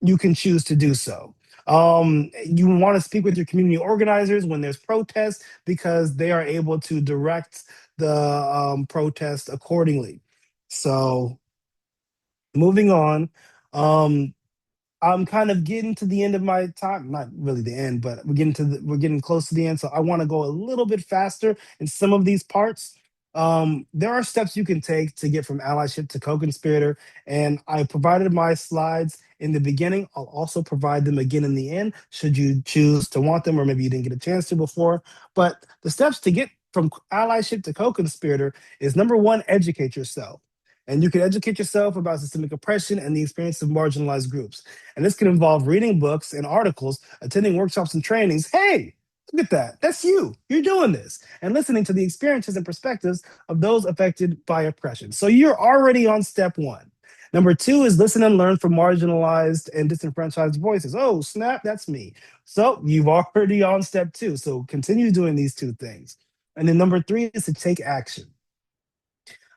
you can choose to do so. You want to speak with your community organizers when there's protests because they are able to direct the protest accordingly. So, moving on. Um, I'm kind of getting to the end of my time. Not really the end, but we're getting close to the end. So I want to go a little bit faster in some of these parts. There are steps you can take to get from allyship to co-conspirator, and I provided my slides in the beginning. I'll also provide them again in the end, should you choose to want them, or maybe you didn't get a chance to before. But the steps to get from allyship to co-conspirator is number one, educate yourself. And you can educate yourself about systemic oppression and the experience of marginalized groups. And this can involve reading books and articles, attending workshops and trainings. Hey, look at that. That's you. You're doing this. And listening to the experiences and perspectives of those affected by oppression. So you're already on step one. Number two is listen and learn from marginalized and disenfranchised voices. Oh, snap, that's me. So you've already on step two. So continue doing these two things. And then number three is to take action.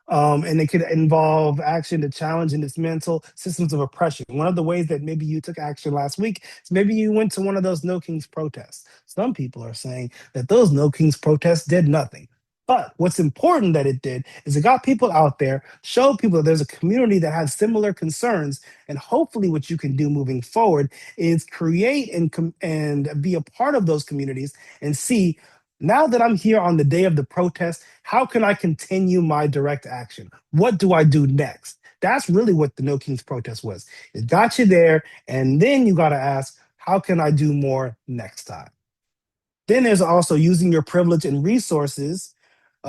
And it could involve action to challenge and dismantle systems of oppression. One of the ways that maybe you took action last week is maybe you went to one of those No Kings protests. Some people are saying that those No Kings protests did nothing. But what's important that it did is it got people out there, showed people that there's a community that has similar concerns, and hopefully, what you can do moving forward is create and be a part of those communities and see, now that I'm here on the day of the protest, how can I continue my direct action? What do I do next? That's really what the No Kings protest was. It got you there, and then you got to ask, how can I do more next time? Then there's also using your privilege and resources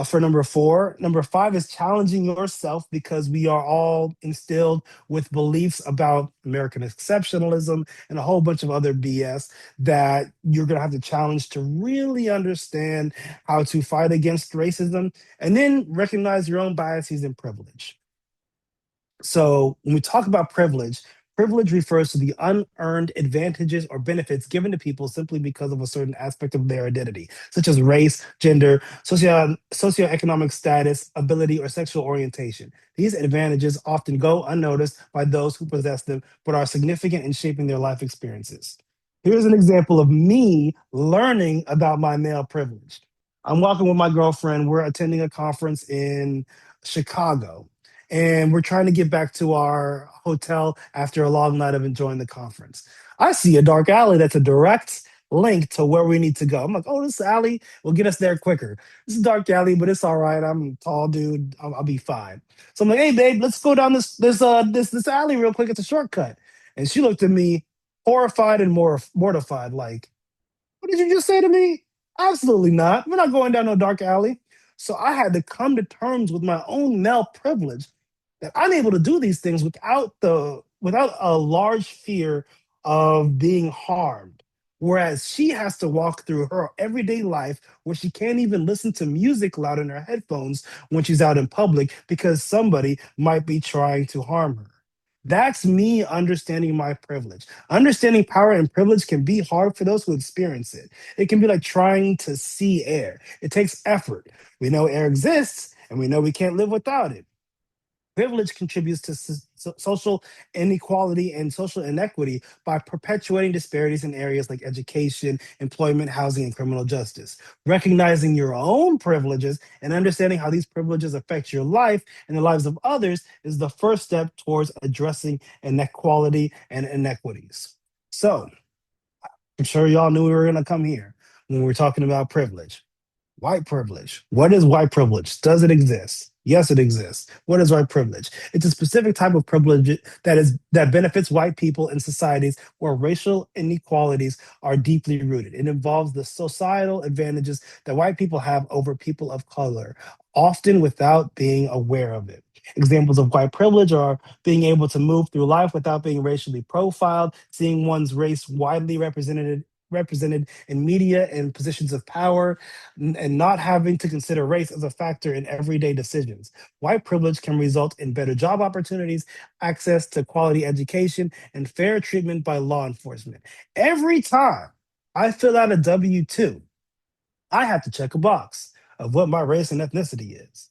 for number four. Number five is challenging yourself, because we are all instilled with beliefs about American exceptionalism and a whole bunch of other BS that you're going to have to challenge to really understand how to fight against racism, and then recognize your own biases and privilege. So when we talk about privilege, privilege refers to the unearned advantages or benefits given to people simply because of a certain aspect of their identity, such as race, gender, socioeconomic status, ability, or sexual orientation. These advantages often go unnoticed by those who possess them, but are significant in shaping their life experiences. Here's an example of me learning about my male privilege. I'm walking with my girlfriend. We're attending a conference in Chicago, and we're trying to get back to our hotel after a long night of enjoying the conference. I see a dark alley that's a direct link to where we need to go. I'm like, oh, this alley will get us there quicker. This is a dark alley, but it's all right. I'm a tall dude. I'll be fine. So I'm like, hey, babe, let's go down this alley real quick. It's a shortcut. And she looked at me horrified and more mortified, like, what did you just say to me? Absolutely not. We're not going down no dark alley. So I had to come to terms with my own male privilege, that I'm able to do these things without a large fear of being harmed. Whereas she has to walk through her everyday life where she can't even listen to music loud in her headphones when she's out in public because somebody might be trying to harm her. That's me understanding my privilege. Understanding power and privilege can be hard for those who experience it. It can be like trying to see air. It takes effort. We know air exists, and we know we can't live without it. Privilege contributes to social inequality and social inequity by perpetuating disparities in areas like education, employment, housing, and criminal justice. Recognizing your own privileges and understanding how these privileges affect your life and the lives of others is the first step towards addressing inequality and inequities. So, I'm sure y'all knew we were going to come here when we were talking about privilege. White privilege. What is white privilege? Does it exist? Yes, it exists. What is white privilege? It's a specific type of privilege that benefits white people in societies where racial inequalities are deeply rooted. It involves the societal advantages that white people have over people of color, often without being aware of it. Examples of white privilege are being able to move through life without being racially profiled, seeing one's race widely represented in media and positions of power, and not having to consider race as a factor in everyday decisions. White privilege can result in better job opportunities, access to quality education, and fair treatment by law enforcement. Every time I fill out a W 2, I have to check a box of what my race and ethnicity is.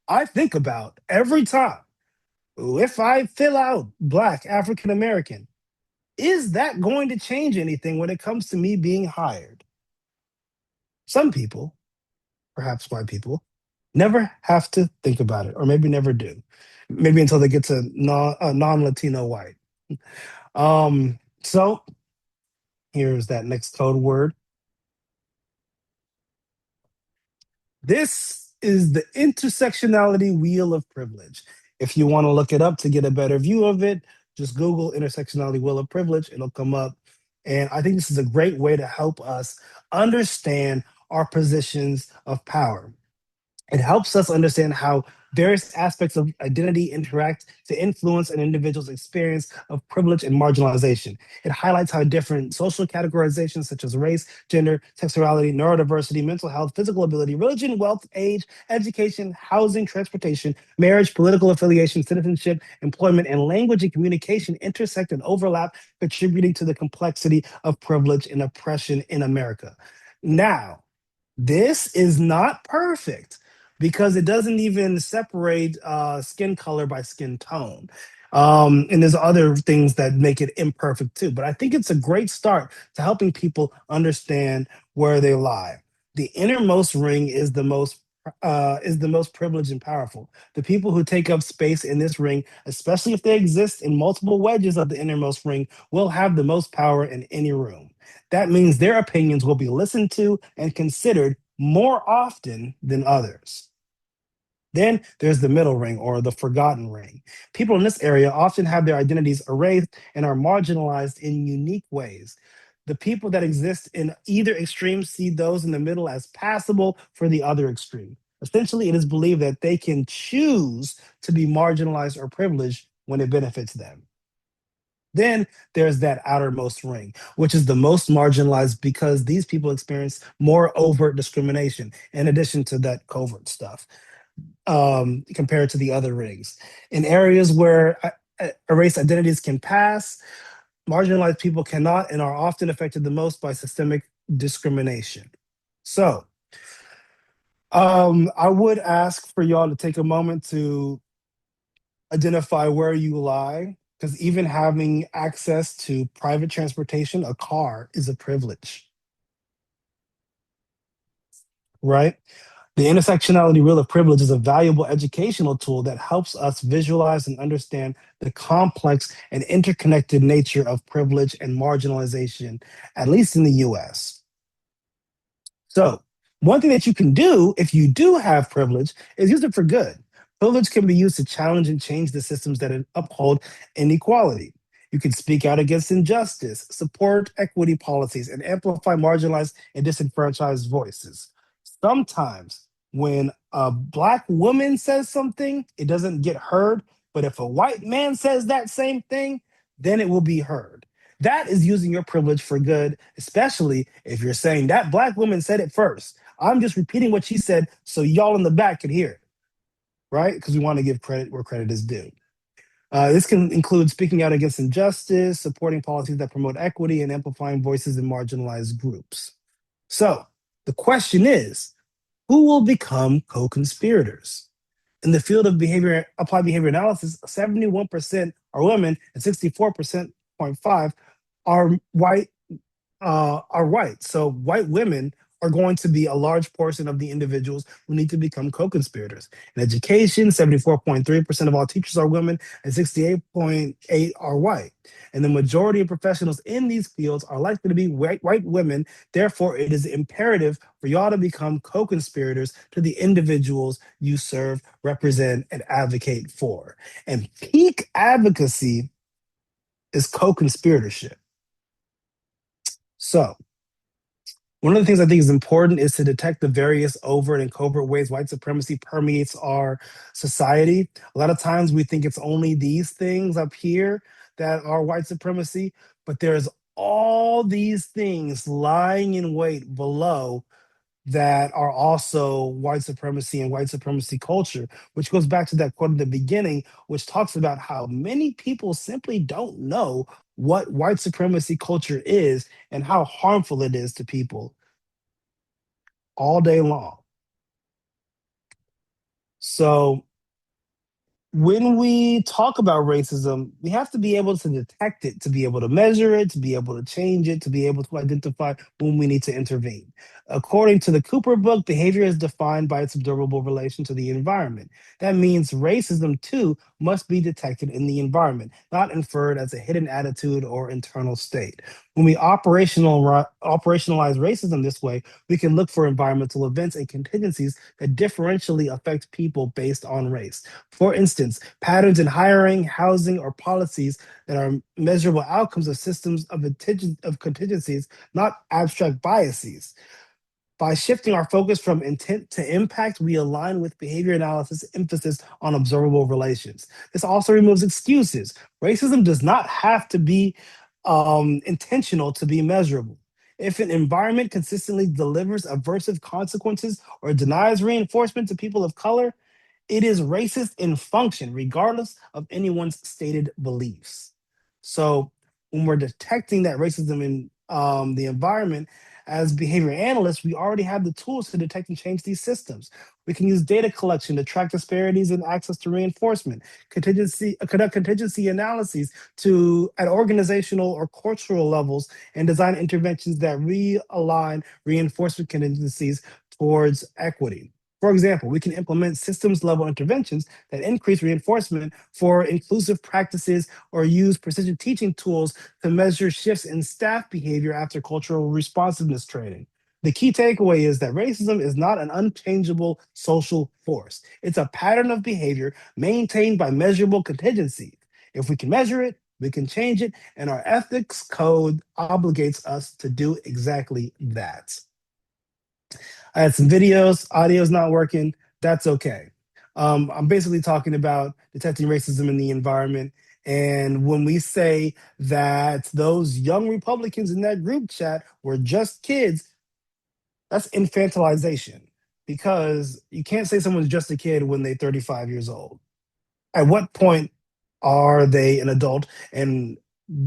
I think about every time, if I fill out Black, African American, is that going to change anything when it comes to me being hired? Some people, perhaps white people, never have to think about it, or maybe never do. Maybe until they get to non Latino white. So here's that next code word. This is the intersectionality wheel of privilege. If you want to look it up to get a better view of it, just Google intersectionality wheel of privilege. It'll come up. And I think this is a great way to help us understand our positions of power. It helps us understand how various aspects of identity interact to influence an individual's experience of privilege and marginalization. It highlights how different social categorizations such as race, gender, sexuality, neurodiversity, mental health, physical ability, religion, wealth, age, education, housing, transportation, marriage, political affiliation, citizenship, employment, and language and communication intersect and overlap, contributing to the complexity of privilege and oppression in America. Now, this is not perfect because it doesn't even separate skin color by skin tone. And there's other things that make it imperfect too. But I think it's a great start to helping people understand where they lie. The innermost ring is the most privileged and powerful. The people who take up space in this ring, especially if they exist in multiple wedges of the innermost ring, will have the most power in any room. That means their opinions will be listened to and considered more often than others. Then there's the middle ring or the forgotten ring. People in this area often have their identities erased and are marginalized in unique ways. The people that exist in either extreme see those in the middle as passable for the other extreme. Essentially, it is believed that they can choose to be marginalized or privileged when it benefits them. Then there's that outermost ring, which is the most marginalized because these people experience more overt discrimination in addition to that covert stuff compared to the other rings. In areas where race identities can pass, marginalized people cannot and are often affected the most by systemic discrimination. So I would ask for y'all to take a moment to identify where you lie, because even having access to private transportation, a car, is a privilege, right? The intersectionality wheel of privilege is a valuable educational tool that helps us visualize and understand the complex and interconnected nature of privilege and marginalization, at least in the US. So, one thing that you can do if you do have privilege is use it for good. Privilege can be used to challenge and change the systems that uphold inequality. You can speak out against injustice, support equity policies, and amplify marginalized and disenfranchised voices. Sometimes, when a Black woman says something, it doesn't get heard. But if a white man says that same thing, then it will be heard. That is using your privilege for good, especially if you're saying that Black woman said it first. I'm just repeating what she said so y'all in the back can hear it, right? Because we want to give credit where credit is due. This can include speaking out against injustice, supporting policies that promote equity, and amplifying voices in marginalized groups. So the question is, who will become co-conspirators? In the field of applied behavior analysis, 71% are women and 64.5% are white are white. So white women are going to be a large portion of the individuals who need to become co-conspirators. In education, 74.3% of all teachers are women and 68.8% are white. And the majority of professionals in these fields are likely to be white women. Therefore, it is imperative for y'all to become co-conspirators to the individuals you serve, represent, and advocate for. And peak advocacy is co-conspiratorship. So, one of the things I think is important is to detect the various overt and covert ways white supremacy permeates our society. A lot of times we think it's only these things up here that are white supremacy, but there's all these things lying in wait below that are also white supremacy and white supremacy culture, which goes back to that quote at the beginning, which talks about how many people simply don't know what white supremacy culture is and how harmful it is to people all day long. So when we talk about racism, we have to be able to detect it, to be able to measure it, to be able to change it, to be able to identify when we need to intervene. According to the Cooper book, behavior is defined by its observable relation to the environment. That means racism, too, must be detected in the environment, not inferred as a hidden attitude or internal state. When we operationalize racism this way, we can look for environmental events and contingencies that differentially affect people based on race. For instance, patterns in hiring, housing, or policies that are measurable outcomes of systems of contingencies, not abstract biases. By shifting our focus from intent to impact, we align with behavior analysis emphasis on observable relations. This also removes excuses. Racism does not have to be intentional to be measurable. If an environment consistently delivers aversive consequences or denies reinforcement to people of color, it is racist in function, regardless of anyone's stated beliefs. So, when we're detecting that racism in the environment, as behavior analysts, we already have the tools to detect and change these systems. We can use data collection to track disparities in access to reinforcement, conduct contingency analyses to at organizational or cultural levels, and design interventions that realign reinforcement contingencies towards equity. For example, we can implement systems level interventions that increase reinforcement for inclusive practices or use precision teaching tools to measure shifts in staff behavior after cultural responsiveness training. The key takeaway is that racism is not an unchangeable social force. It's a pattern of behavior maintained by measurable contingency. If we can measure it, we can change it, and our ethics code obligates us to do exactly that. I had some videos, audio's not working. That's okay. I'm basically talking about detecting racism in the environment. And when we say that those young Republicans in that group chat were just kids, that's infantilization because you can't say someone's just a kid when they're 35 years old. At what point are they an adult? And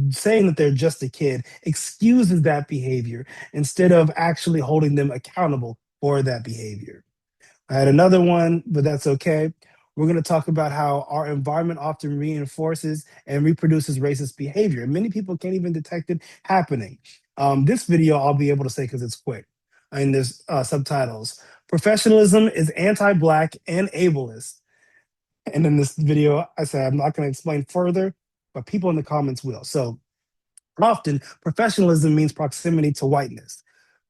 saying that they're just a kid excuses that behavior instead of actually holding them accountable for that behavior. I had another one, but that's okay. We're going to talk about how our environment often reinforces and reproduces racist behavior. And many people can't even detect it happening. This video I'll be able to say because it's quick. And there's subtitles. Professionalism is anti-Black and ableist. And in this video, I said I'm not going to explain further, but people in the comments will. So often, professionalism means proximity to whiteness.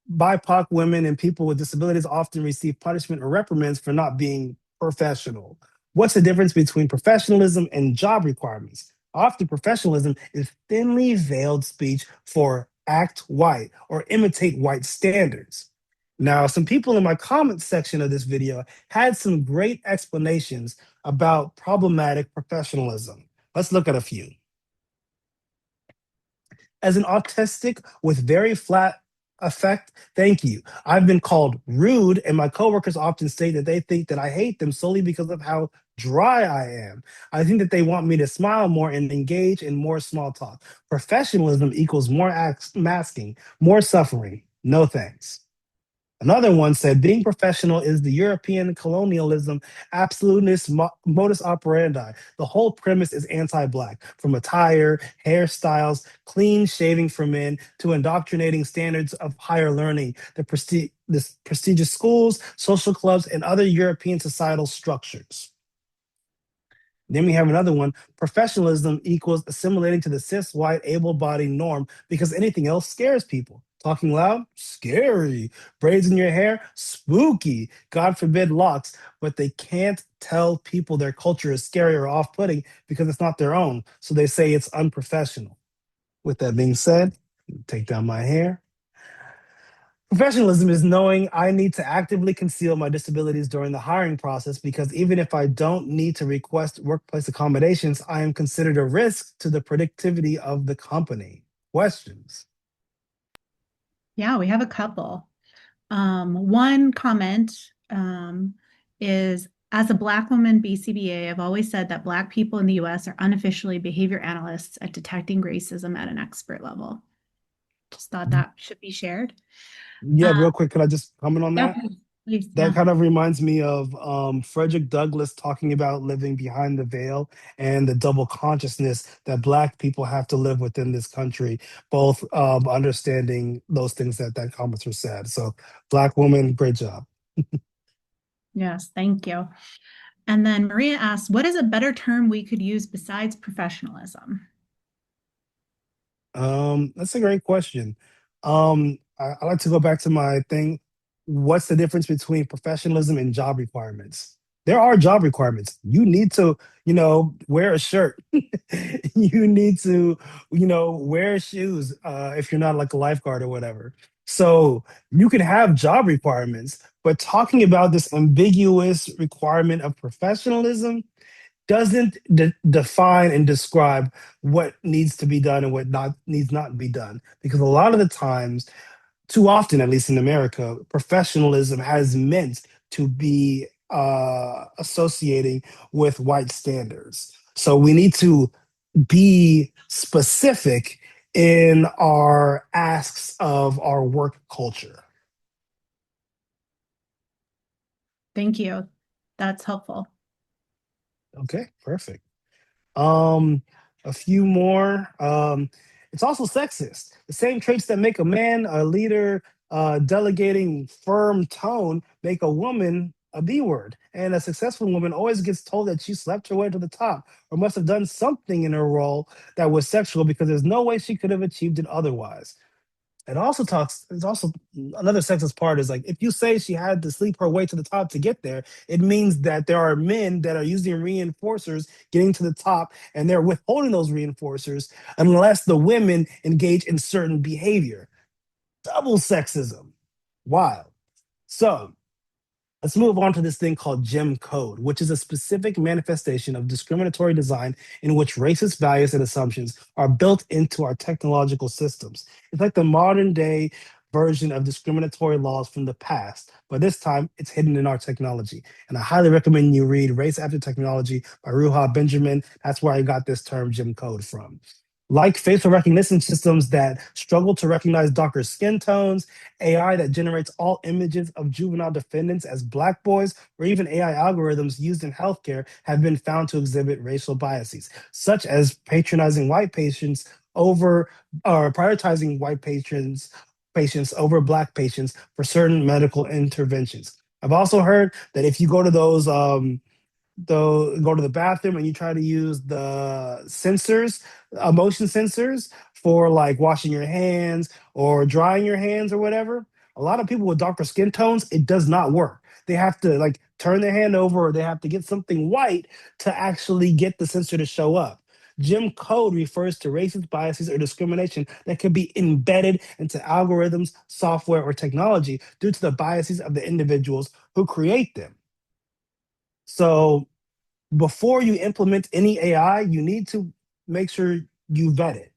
BIPOC women and people with disabilities often receive punishment or reprimands for not being professional. What's the difference between professionalism and job requirements? Often, professionalism is thinly veiled speech for act white or imitate white standards. Now, some people in my comments section of this video had some great explanations about problematic professionalism. Let's look at a few. As an autistic with very flat affect, thank you. I've been called rude, and my coworkers often say that they think that I hate them solely because of how dry I am. I think that they want me to smile more and engage in more small talk. Professionalism equals more masking, more suffering. No thanks. Another one said, being professional is the European colonialism absolutist modus operandi. The whole premise is anti Black, from attire, hairstyles, clean shaving for men, to indoctrinating standards of higher learning, the prestigious schools, social clubs, and other European societal structures. Then we have another one. Professionalism equals assimilating to the cis white able bodied norm because anything else scares people. Talking loud, scary. Braids in your hair, spooky. God forbid locks, but they can't tell people their culture is scary or off putting because it's not their own. So they say it's unprofessional. With that being said, take down my hair. Professionalism is knowing I need to actively conceal my disabilities during the hiring process because even if I don't need to request workplace accommodations, I am considered a risk to the productivity of the company. Questions? Yeah, we have a couple. One comment is, as a Black woman BCBA, I've always said that Black people in the US are unofficially behavior analysts at detecting racism at an expert level. Just thought that should be shared. Yeah, real quick, could I just comment on Yeah, that? please. That Yeah. kind of reminds me of Frederick Douglass talking about living behind the veil and the double consciousness that Black people have to live within this country, both understanding those things that that commenter said. So, Black woman, great job. Yes, thank you. And then Maria asks, what is a better term we could use besides professionalism? That's a great question. I like to go back to my thing. What's the difference between professionalism and job requirements? There are job requirements. You need to, wear a shirt. You need to, wear shoes if you're not like a lifeguard or whatever. So you can have job requirements, but talking about this ambiguous requirement of professionalism doesn't define and describe what needs to be done and what not needs not be done. Because a lot of the times, too often, at least in America, professionalism has meant to be associating with white standards. So we need to be specific in our asks of our work culture. Thank you. That's helpful. Okay, perfect. Um, a few more. It's also sexist. The same traits that make a man a leader, delegating firm tone, make a woman a B word. And a successful woman always gets told that she slept her way to the top or must have done something in her role that was sexual because there's no way she could have achieved it otherwise. It's also another sexist part is like if you say she had to sleep her way to the top to get there, it means that there are men that are using reinforcers getting to the top and they're withholding those reinforcers unless the women engage in certain behavior. Double sexism. Wild. So let's move on to this thing called Jim Code, which is a specific manifestation of discriminatory design in which racist values and assumptions are built into our technological systems. It's like the modern day version of discriminatory laws from the past, but this time it's hidden in our technology. And I highly recommend you read Race After Technology by Ruha Benjamin. That's where I got this term Jim Code from. Like facial recognition systems that struggle to recognize darker skin tones, AI that generates all images of juvenile defendants as Black boys, or even AI algorithms used in healthcare have been found to exhibit racial biases, such as patronizing white patients over or prioritizing white patients over Black patients for certain medical interventions. I've also heard that if you go to those go to the bathroom and you try to use the sensors, motion sensors for like washing your hands or drying your hands or whatever, a lot of people with darker skin tones, it does not work. They have to like turn their hand over or they have to get something white to actually get the sensor to show up. Jim Code refers to racist biases or discrimination that can be embedded into algorithms, software, or technology due to the biases of the individuals who create them. So before you implement any AI, you need to make sure you vet it.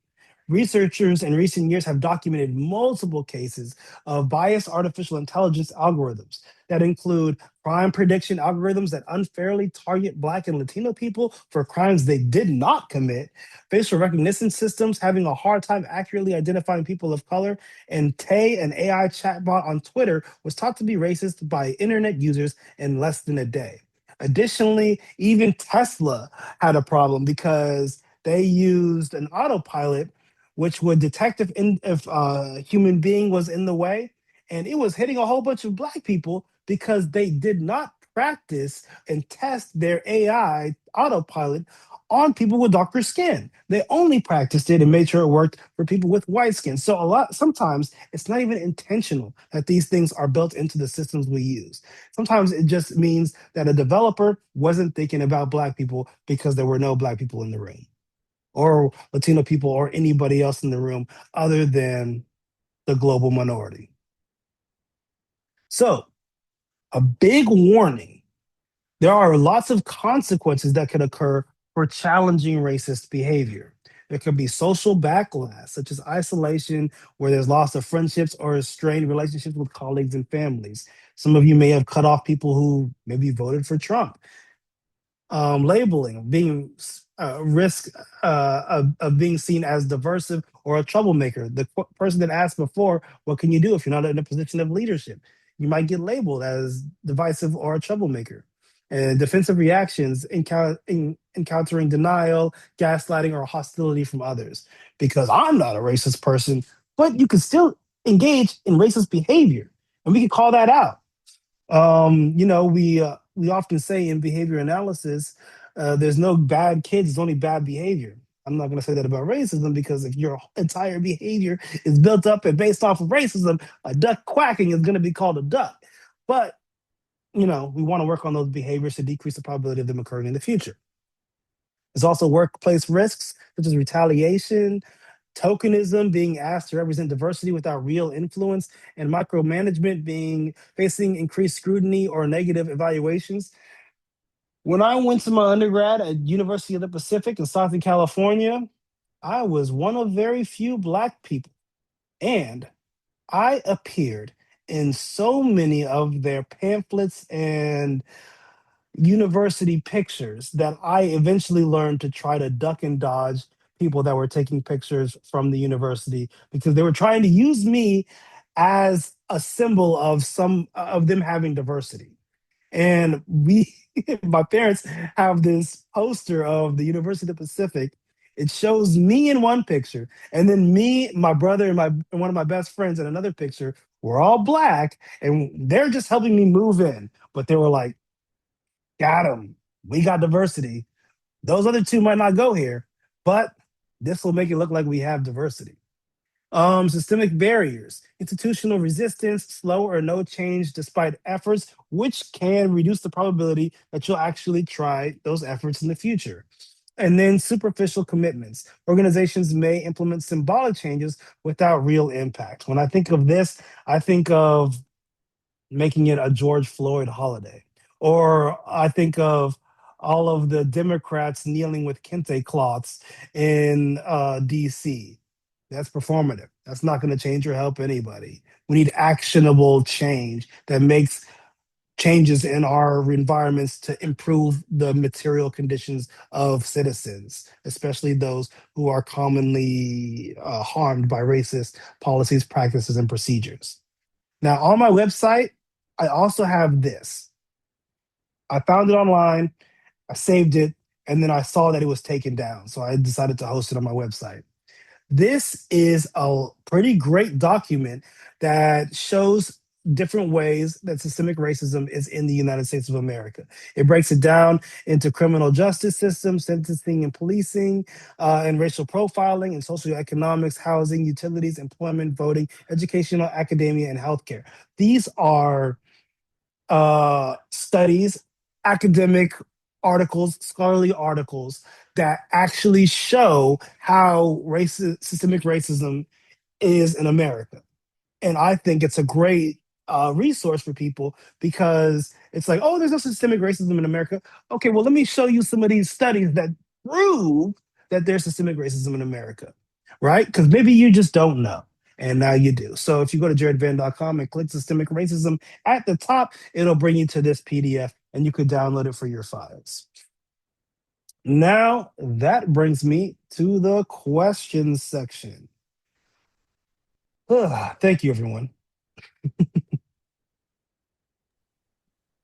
Researchers in recent years have documented multiple cases of biased artificial intelligence algorithms that include crime prediction algorithms that unfairly target Black and Latino people for crimes they did not commit, facial recognition systems having a hard time accurately identifying people of color, and Tay, an AI chatbot on Twitter, was taught to be racist by internet users in less than a day. Additionally, even Tesla had a problem because they used an autopilot which would detect if a human being was in the way, and it was hitting a whole bunch of Black people because they did not practice and test their AI autopilot on people with darker skin. They only practiced it and made sure it worked for people with white skin. So sometimes it's not even intentional that these things are built into the systems we use. Sometimes it just means that a developer wasn't thinking about Black people because there were no Black people in the room or Latino people or anybody else in the room other than the global minority. So, a big warning, there are lots of consequences that could occur for challenging racist behavior. There could be social backlash, such as isolation, where there's loss of friendships or strained relationships with colleagues and families. Some of you may have cut off people who maybe voted for Trump. Labeling, being risk of being seen as diversive or a troublemaker. The person that asked before, what can you do if you're not in a position of leadership? You might get labeled as divisive or a troublemaker. And defensive reactions, encountering denial, gaslighting, or hostility from others. Because I'm not a racist person, but you can still engage in racist behavior. And we can call that out. we often say in behavior analysis, there's no bad kids, there's only bad behavior. I'm not going to say that about racism because if your entire behavior is built up and based off of racism, a duck quacking is going to be called a duck. But, we want to work on those behaviors to decrease the probability of them occurring in the future. There's also workplace risks, such as retaliation, tokenism, being asked to represent diversity without real influence, and micromanagement, being facing increased scrutiny or negative evaluations. When I went to my undergrad at University of the Pacific in Southern California, I was one of very few Black people, and I appeared in so many of their pamphlets and university pictures that I eventually learned to try to duck and dodge people that were taking pictures from the university because they were trying to use me as a symbol of some of them having diversity. And my parents have this poster of the University of the Pacific. It shows me in one picture, and then me, my brother, and one of my best friends in another picture. We're all Black, and they're just helping me move in. But they were like, got them. We got diversity. Those other two might not go here, but this will make it look like we have diversity. Systemic barriers, institutional resistance, slow or no change despite efforts, which can reduce the probability that you'll actually try those efforts in the future. And then superficial commitments. Organizations may implement symbolic changes without real impact. When I think of this, I think of making it a George Floyd holiday. Or I think of all of the Democrats kneeling with kente cloths in DC. That's performative. That's not going to change or help anybody. We need actionable change that makes changes in our environments to improve the material conditions of citizens, especially those who are commonly harmed by racist policies, practices, and procedures. Now, on my website, I also have this. I found it online, I saved it, and then I saw that it was taken down. So I decided to host it on my website. This is a pretty great document that shows different ways that systemic racism is in the United States of America. It breaks it down into criminal justice system, sentencing and policing, and racial profiling, and socioeconomics, housing, utilities, employment, voting, educational, academia, and healthcare. These are studies, academic articles, scholarly articles that actually show how systemic racism is in America. And I think it's a great resource for people because it's like, oh, there's no systemic racism in America. Okay, well, let me show you some of these studies that prove that there's systemic racism in America, right? Because maybe you just don't know. And now you do. So if you go to jaredvan.com and click systemic racism at the top, it'll bring you to this PDF and you could download it for your files. Now that brings me to the questions section. Thank you, everyone.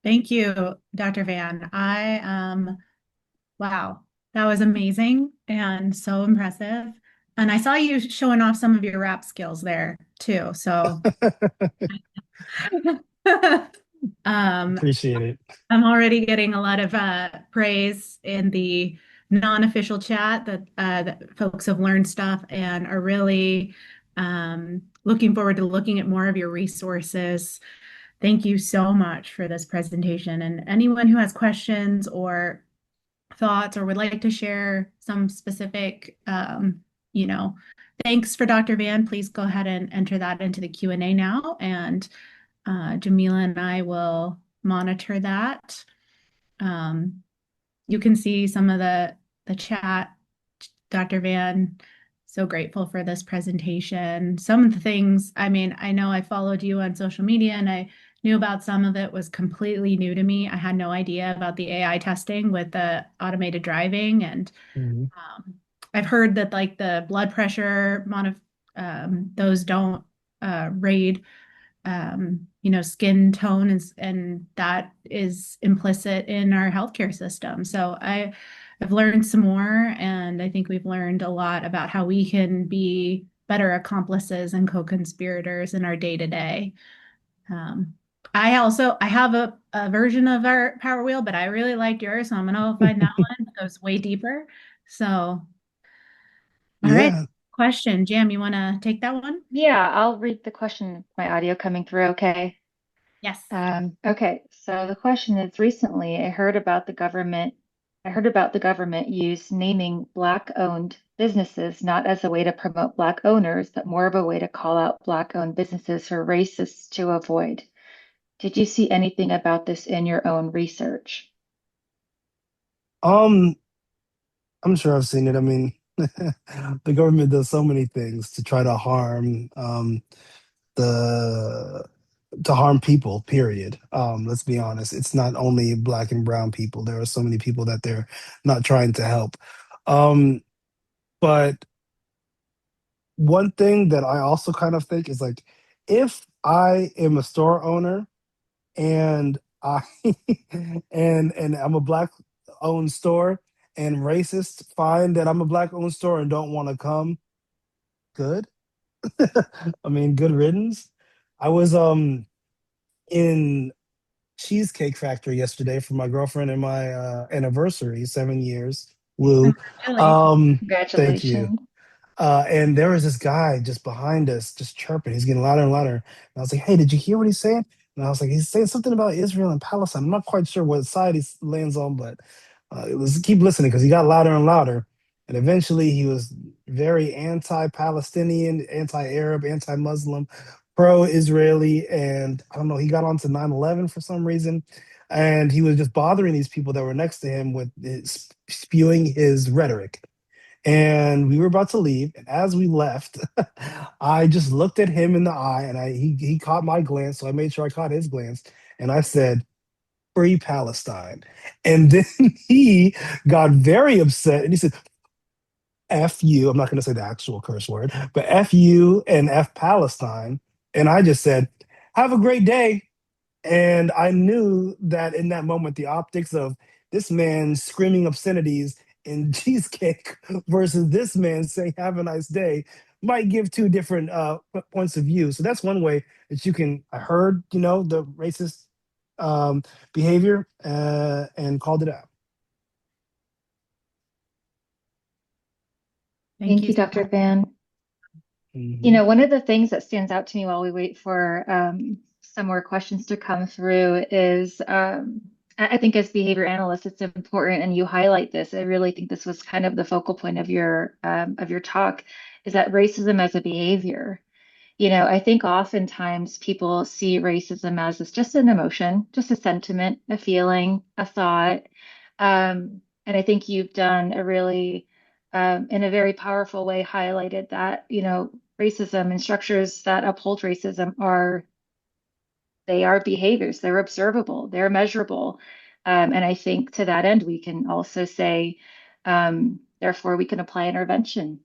Thank you, Dr. Van. Wow, that was amazing and so impressive. And I saw you showing off some of your rap skills there too. So um, Appreciate it. I'm already getting a lot of praise in the non-official chat that folks have learned stuff and are really looking forward to looking at more of your resources. Thank you so much for this presentation. And anyone who has questions or thoughts or would like to share some specific, you know, thanks for Dr. Van, please go ahead and enter that into the Q&A now. And Jamila and I will monitor that. You can see some of the chat. Dr. Van, so grateful for this presentation. Some of the things, I mean, I know I followed you on social media and I knew about some of it was completely new to me. I had no idea about the AI testing with the automated driving. And Mhm. I've heard that like the blood pressure, those don't raid skin tone and that is implicit in our healthcare system. So I've learned some more, and I think we've learned a lot about how we can be better accomplices and co-conspirators in our day to day. I have a version of our Power Wheel, but I really liked yours, so I'm gonna find that one. It goes way deeper. So, all right. Yeah, Question, Jam, you want to take that one? Yeah, I'll read the question. My audio coming through, okay? Yes. Okay, so the question is, recently I heard about the government use naming Black-owned businesses not as a way to promote Black owners, but more of a way to call out Black-owned businesses for racists to avoid. Did you see anything about this in your own research? um, I'm sure I've seen it. I mean, the government does so many things to try to harm the to harm people, period. Let's be honest. It's not only black and brown people. There are so many people that they're not trying to help. Um, but one thing that I also kind of think is like, if I am a store owner and I and I'm a black owned store and racists find that I'm a black owned store and don't want to come, good. I mean, good riddance. I was in Cheesecake Factory yesterday for my girlfriend and my anniversary, 7 years. Woo. Congratulations. Um, thank you. Congratulations. And there was this guy just behind us, just chirping. He's getting louder and louder. And I was like, "Hey, did you hear what he's saying?" And I was like, "He's saying something about Israel and Palestine." I'm not quite sure what side he lands on, but it was keep listening because he got louder and louder. And eventually, he was very anti-Palestinian, anti-Arab, anti-Muslim, pro-Israeli, and I don't know. He got onto 9/11 for some reason, and he was just bothering these people that were next to him with spewing his rhetoric. And we were about to leave, and as we left, I just looked at him in the eye, and he caught my glance, so I made sure I caught his glance, and I said, "Free Palestine." And then he got very upset, and he said, "F you." I'm not going to say the actual curse word, but "F you" and "F Palestine." And I just said, "Have a great day." And I knew that in that moment, the optics of this man screaming obscenities in cheesecake versus this man saying "Have a nice day" might give two different points of view. So that's one way that you can. I heard, the racist um, behavior and called it out. Thank Thank you you, so Dr. much. Van. Mhm. One of the things that stands out to me while we wait for some more questions to come through is I think as behavior analysts, it's important, and you highlight this. I really think this was kind of the focal point of your talk, is that racism as a behavior. I think oftentimes people see racism as just an emotion, just a sentiment, a feeling, a thought. And I think you've done a really, in a very powerful way, highlighted that, racism and structures that uphold racism they are behaviors, they're observable, they're measurable. And I think to that end, we can also say, therefore, we can apply intervention,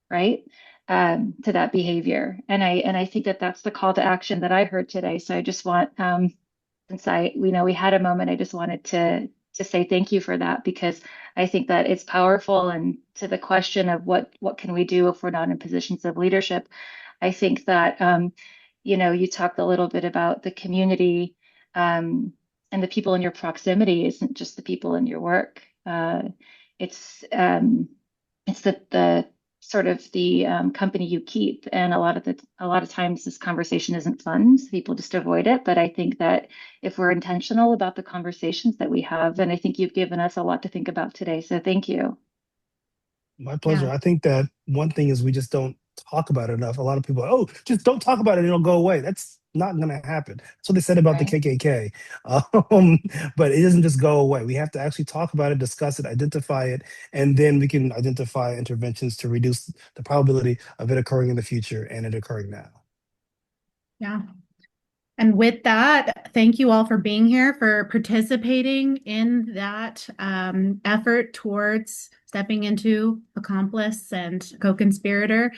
right, to that behavior. And I think that that's the call to action that I heard today. So I just want, since we had a moment, I just wanted to say thank you for that, because I think that it's powerful. And to the question of what can we do if we're not in positions of leadership, I think that you talked a little bit about the community, and the people in your proximity isn't just the people in your work. It's it's the sort of the company you keep, and a lot of times this conversation isn't fun, so people just avoid it. But I think that if we're intentional about the conversations that we have, and I think you've given us a lot to think about today, so thank you. My pleasure. Yeah. I think that one thing is we just don't talk about it enough. A lot of people, oh, just don't talk about it, it'll go away. That's not going to happen. That's what they said about the Right. KKK. Um, but it doesn't just go away. We have to actually talk about it, discuss it, identify it, and then we can identify interventions to reduce the probability of it occurring in the future and it occurring now. Yeah. And with that, thank you all for being here, for participating in that effort towards stepping into accomplice and co-conspirator.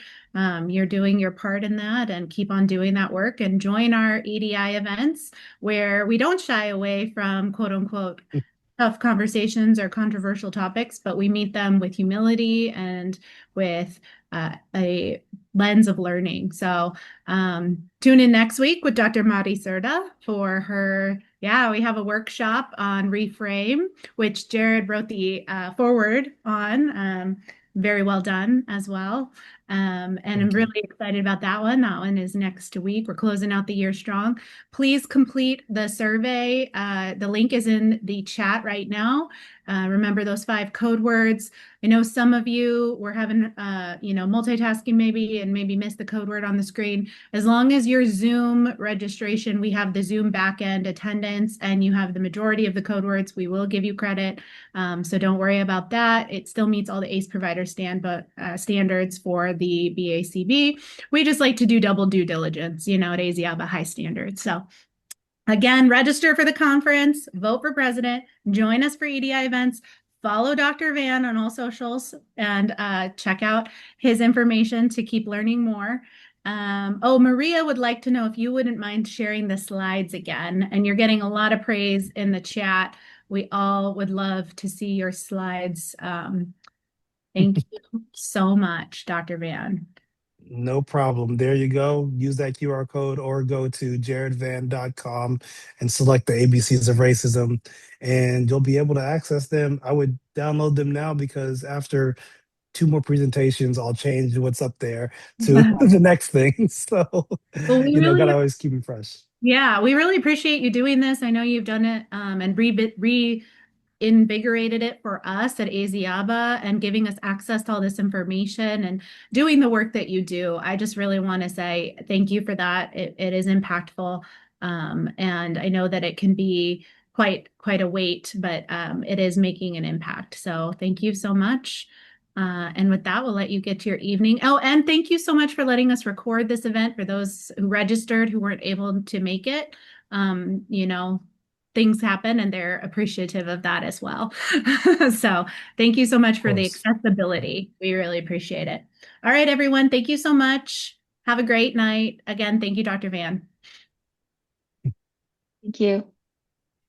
You're doing your part in that, and keep on doing that work, and join our EDI events where we don't shy away from quote unquote tough conversations or controversial topics, but we meet them with humility and with a lens of learning. So tune in next week with Dr. Mari Serta for her. Yeah, we have a workshop on reframe, which Jared wrote the forward on. Very well done as well. And I'm Thank you. really excited about that one. That one is next week. We're closing out the year strong. Please complete the survey. The link is in the chat right now. Remember those 5 code words. I know some of you were having, multitasking maybe and maybe missed the code word on the screen. As long as your Zoom registration, we have the Zoom backend attendance and you have the majority of the code words, we will give you credit. So don't worry about that. It still meets all the ACE provider standards for the BACB. We just like to do double due diligence, at AZ have a high standard. So again, register for the conference, vote for president, join us for EDI events, follow Dr. Van on all socials, and check out his information to keep learning more. Maria would like to know if you wouldn't mind sharing the slides again. And you're getting a lot of praise in the chat. We all would love to see your slides. Thank you so much, Dr. Van. No problem. There you go. Use that QR code or go to jaredvan.com and select the ABCs of racism, and you'll be able to access them. I would download them now because after 2 more presentations, I'll change what's up there to the next thing. So, Well, we gotta really always keep it fresh. Yeah, we really appreciate you doing this. I know you've done it and reinvigorated it for us at AZABA and giving us access to all this information and doing the work that you do. I just really want to say thank you for that. It is impactful. And I know that it can be quite a weight, but it is making an impact. So thank you so much. And with that, we'll let you get to your evening. Oh, and thank you so much for letting us record this event for those who registered who weren't able to make it. Things happen and they're appreciative of that as well. So thank you so much Of for the course. accessibility. We really appreciate it. All right, everyone. Thank you so much. Have a great night. Again, thank you, Dr. Van. Thank you.